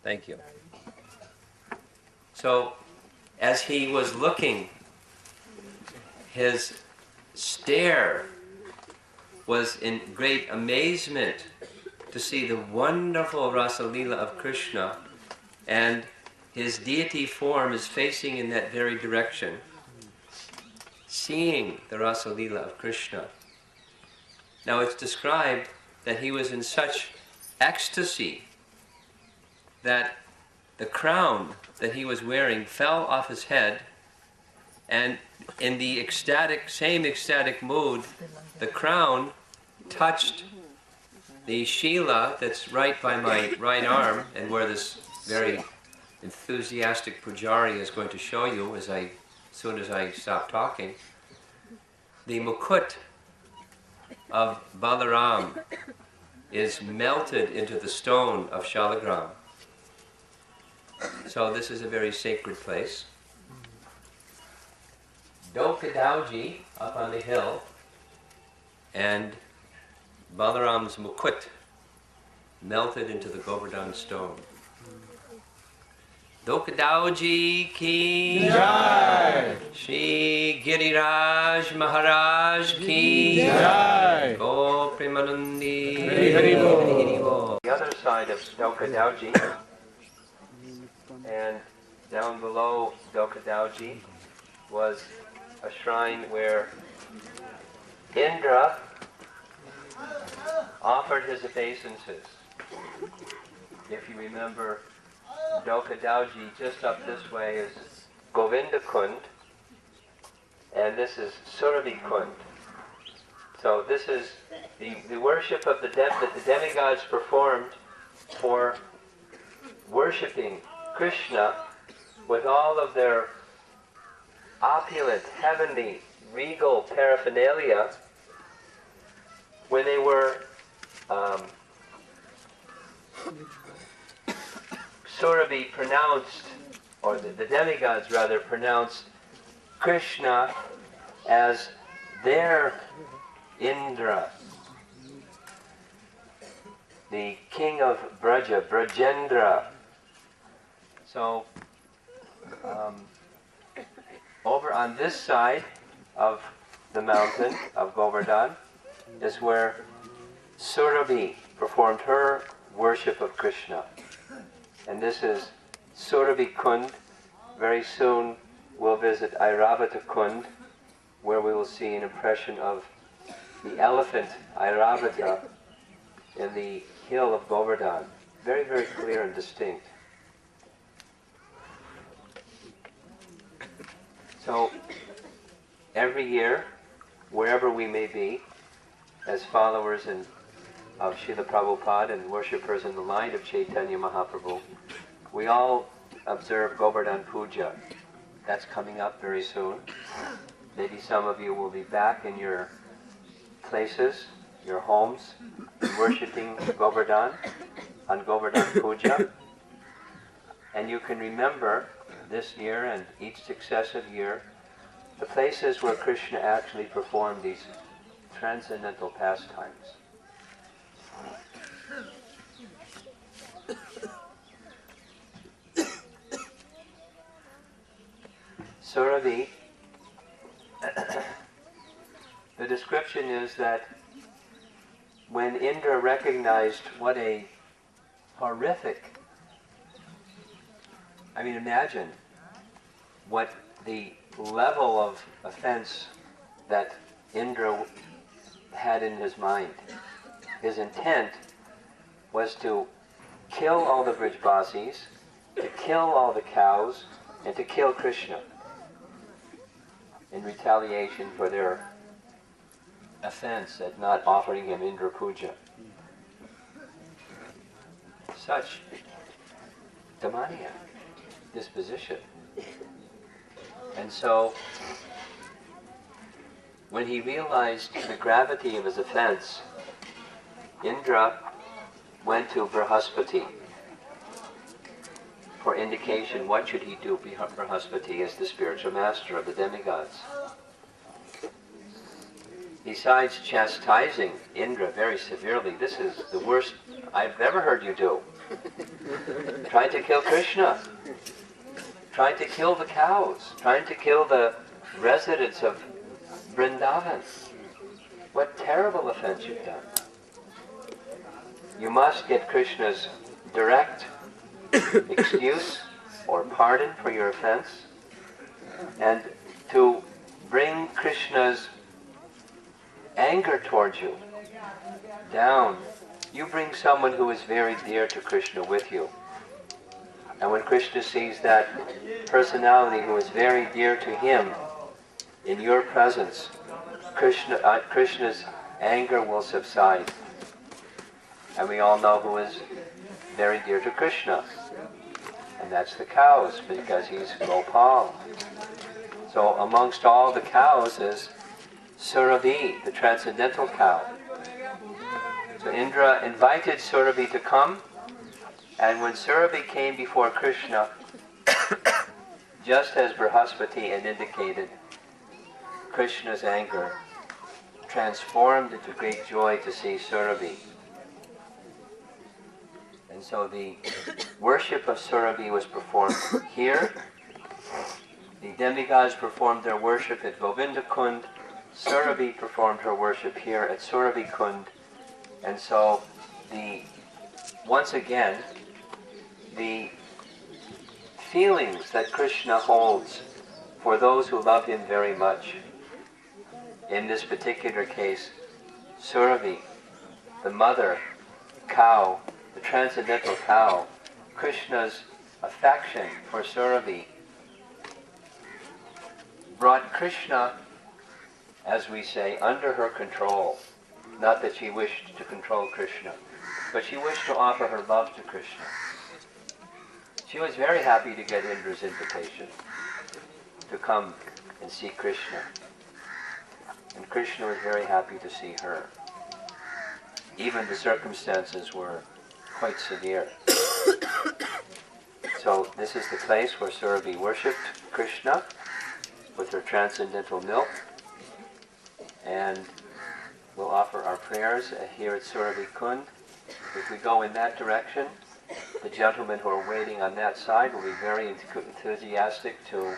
Thank you. So, as he was looking, his stare was in great amazement to see the wonderful rasa lila of Krishna, and his deity form is facing in that very direction, seeing the rasa lila of Krishna. Now it's described that he was in such ecstasy that the crown that he was wearing fell off his head, and in the same ecstatic mood, the crown touched the Shila that's right by my right arm, and where this very enthusiastic Pujari is going to show you as soon as I stop talking. The Mukut of Balaram is melted into the stone of Shalagram. So this is a very sacred place. Dokadauji up on the hill, and Balaram's Mukut melted into the Govardhan stone. Dokadauji ki Jai! Shri Giriraj Maharaj ki Jai! Go Premanandi Haribol. The other side of Dokadauji, and down below Dokadauji was a shrine where Indra offered his obeisances. If you remember, Dokadauji, just up this way is Govinda Kund, and this is Surabhi-kund. So this is the worship of that the demigods performed for worshipping Krishna with all of their opulent, heavenly, regal paraphernalia when they were Surabhi pronounced, or the demigods rather, pronounced Krishna as their Indra, the king of Braja, Brajendra. So, over on this side of the mountain of Govardhan is where Surabhi performed her worship of Krishna. And this is Surabhi-kund. Very soon we'll visit Airavata-kund, where we will see an impression of the elephant Airavata in the hill of Govardhan. Very, very clear and distinct. So, every year, wherever we may be, as followers of Srila Prabhupada and worshippers in the line of Chaitanya Mahaprabhu, we all observe Govardhan Puja. That's coming up very soon. Maybe some of you will be back in your places, your homes, worshipping Govardhan on Govardhan Puja. And you can remember this year and each successive year the places where Krishna actually performed these transcendental pastimes. Surabhi, the description is that when Indra recognized what a horrific, imagine what the level of offense that Indra had in his mind. His intent was to kill all the Brijbasis, to kill all the cows, and to kill Krishna in retaliation for their offense at not offering him Indra Puja. Such demoniac disposition. And so, when he realized the gravity of his offense, Indra went to Brihaspati for indication. What should he do? Brihaspati is the spiritual master of the demigods. Besides chastising Indra very severely, this is the worst I've ever heard you do. Trying to kill Krishna, trying to kill the cows, trying to kill the residents of Vrndavan. What terrible offense you've done. You must get Krishna's direct excuse or pardon for your offense, and to bring Krishna's anger towards you down. You bring someone who is very dear to Krishna with you. And when Krishna sees that personality who is very dear to him in your presence, Krishna's anger will subside. And we all know who is very dear to Krishna. And that's the cows, because he's Gopal. So amongst all the cows is Surabhi, the transcendental cow. So Indra invited Surabhi to come, and when Surabhi came before Krishna, just as Brihaspati had indicated, Krishna's anger transformed into great joy to see Surabhi. And so the worship of Surabhi was performed here. The demigods performed their worship at Govinda-kund. Surabhi performed her worship here at Surabhi-kund. And so once again, the feelings that Krishna holds for those who love him very much, in this particular case, Surabhi, the mother cow, the transcendental cow, Krishna's affection for Surabhi brought Krishna, as we say, under her control. Not that she wished to control Krishna, but she wished to offer her love to Krishna. She was very happy to get Indra's invitation to come and see Krishna. And Krishna was very happy to see her. Even the circumstances were quite severe. So this is the place where Surabhi worshipped Krishna with her transcendental milk. And we'll offer our prayers here at Surabhi-kunda. If we go in that direction, the gentlemen who are waiting on that side will be very enthusiastic to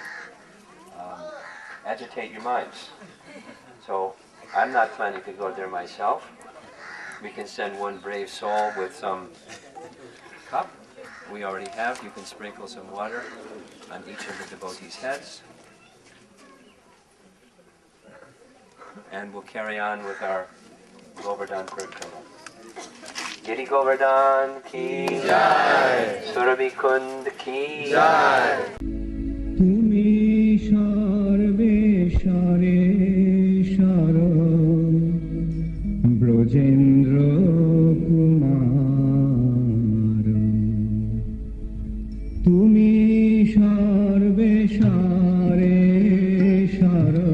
agitate your minds. So I'm not planning to go there myself. We can send one brave soul with some cup. We already have. You can sprinkle some water on each of the devotees' heads. And we'll carry on with our Govardhan Parikrama. Giri Govardhan ki jai, Surabhi-kunda ki jai. Tumi sarve sare sara Brojendra Kumar. Tumi sarve sare sara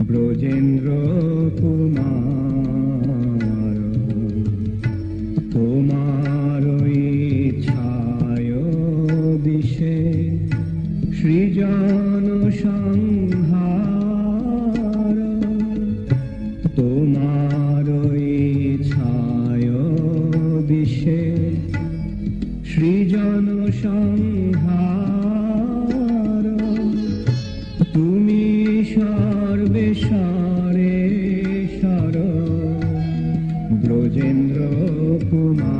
Brojendra Kumar. সৃজন সংহার তোমার ইচ্ছায় বিশ্বে সৃজন সংহার তুমি সর্বে সারে সার ব্রজেন্দ্র কুমার।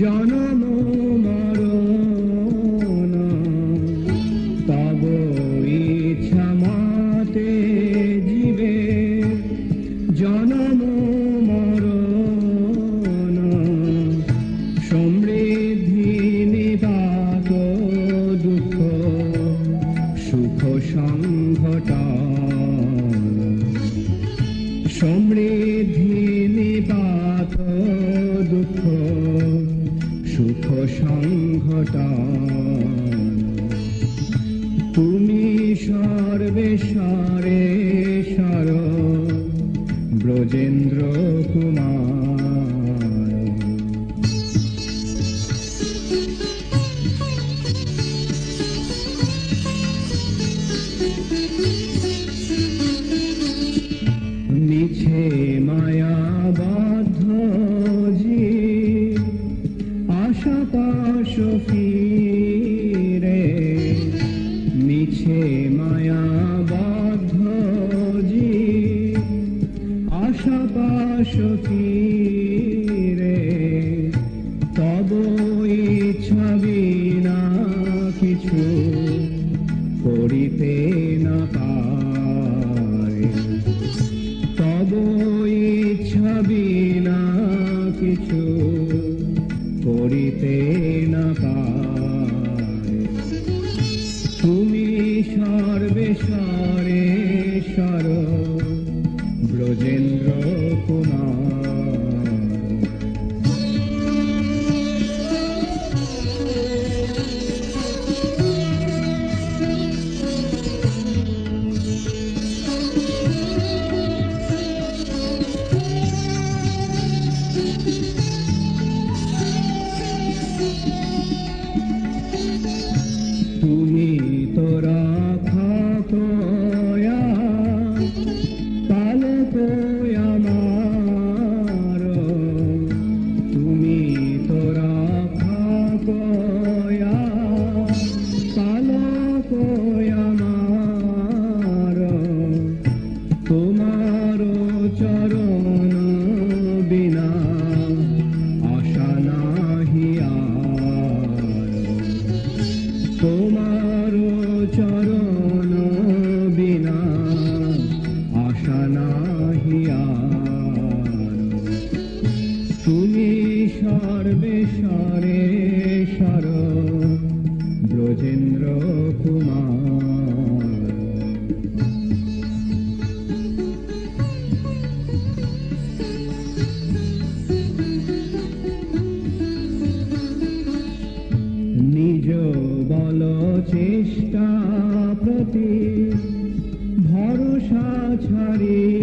জনম সমৃদ্ধি নিপাত দুঃখ সুখ সংঘটন তুমি সর্বেশ্বরে সর ব্রজেন্দ্র কুমার মিছে মায়াবদ্ধ জীব আশা পাশ ফিরে মিছে মায়াবদ্ধ জীব আশা পাশ ফিরে তব ইচ্ছা বিনা কিছু করিতে না পারে তব ইচ্ছা বিনা কিছু করিতে না পারে তুমি সর্বেশ্বরে সর ব্রজেন্দ্র কুমার তুমি তো রাখা কয়া পালক আমার তুমি তো রাখা কয়া পালক আমার তোমার চরণ বিনা আশা নাহি আর তোমার চরণ বিনা আশা নাহি আর তুমি সর্বেশ্বরে সর ব্রজেন্দ্র কুমার নিজ বল চেষ্টা প্রতি ভরসা ছাড়ি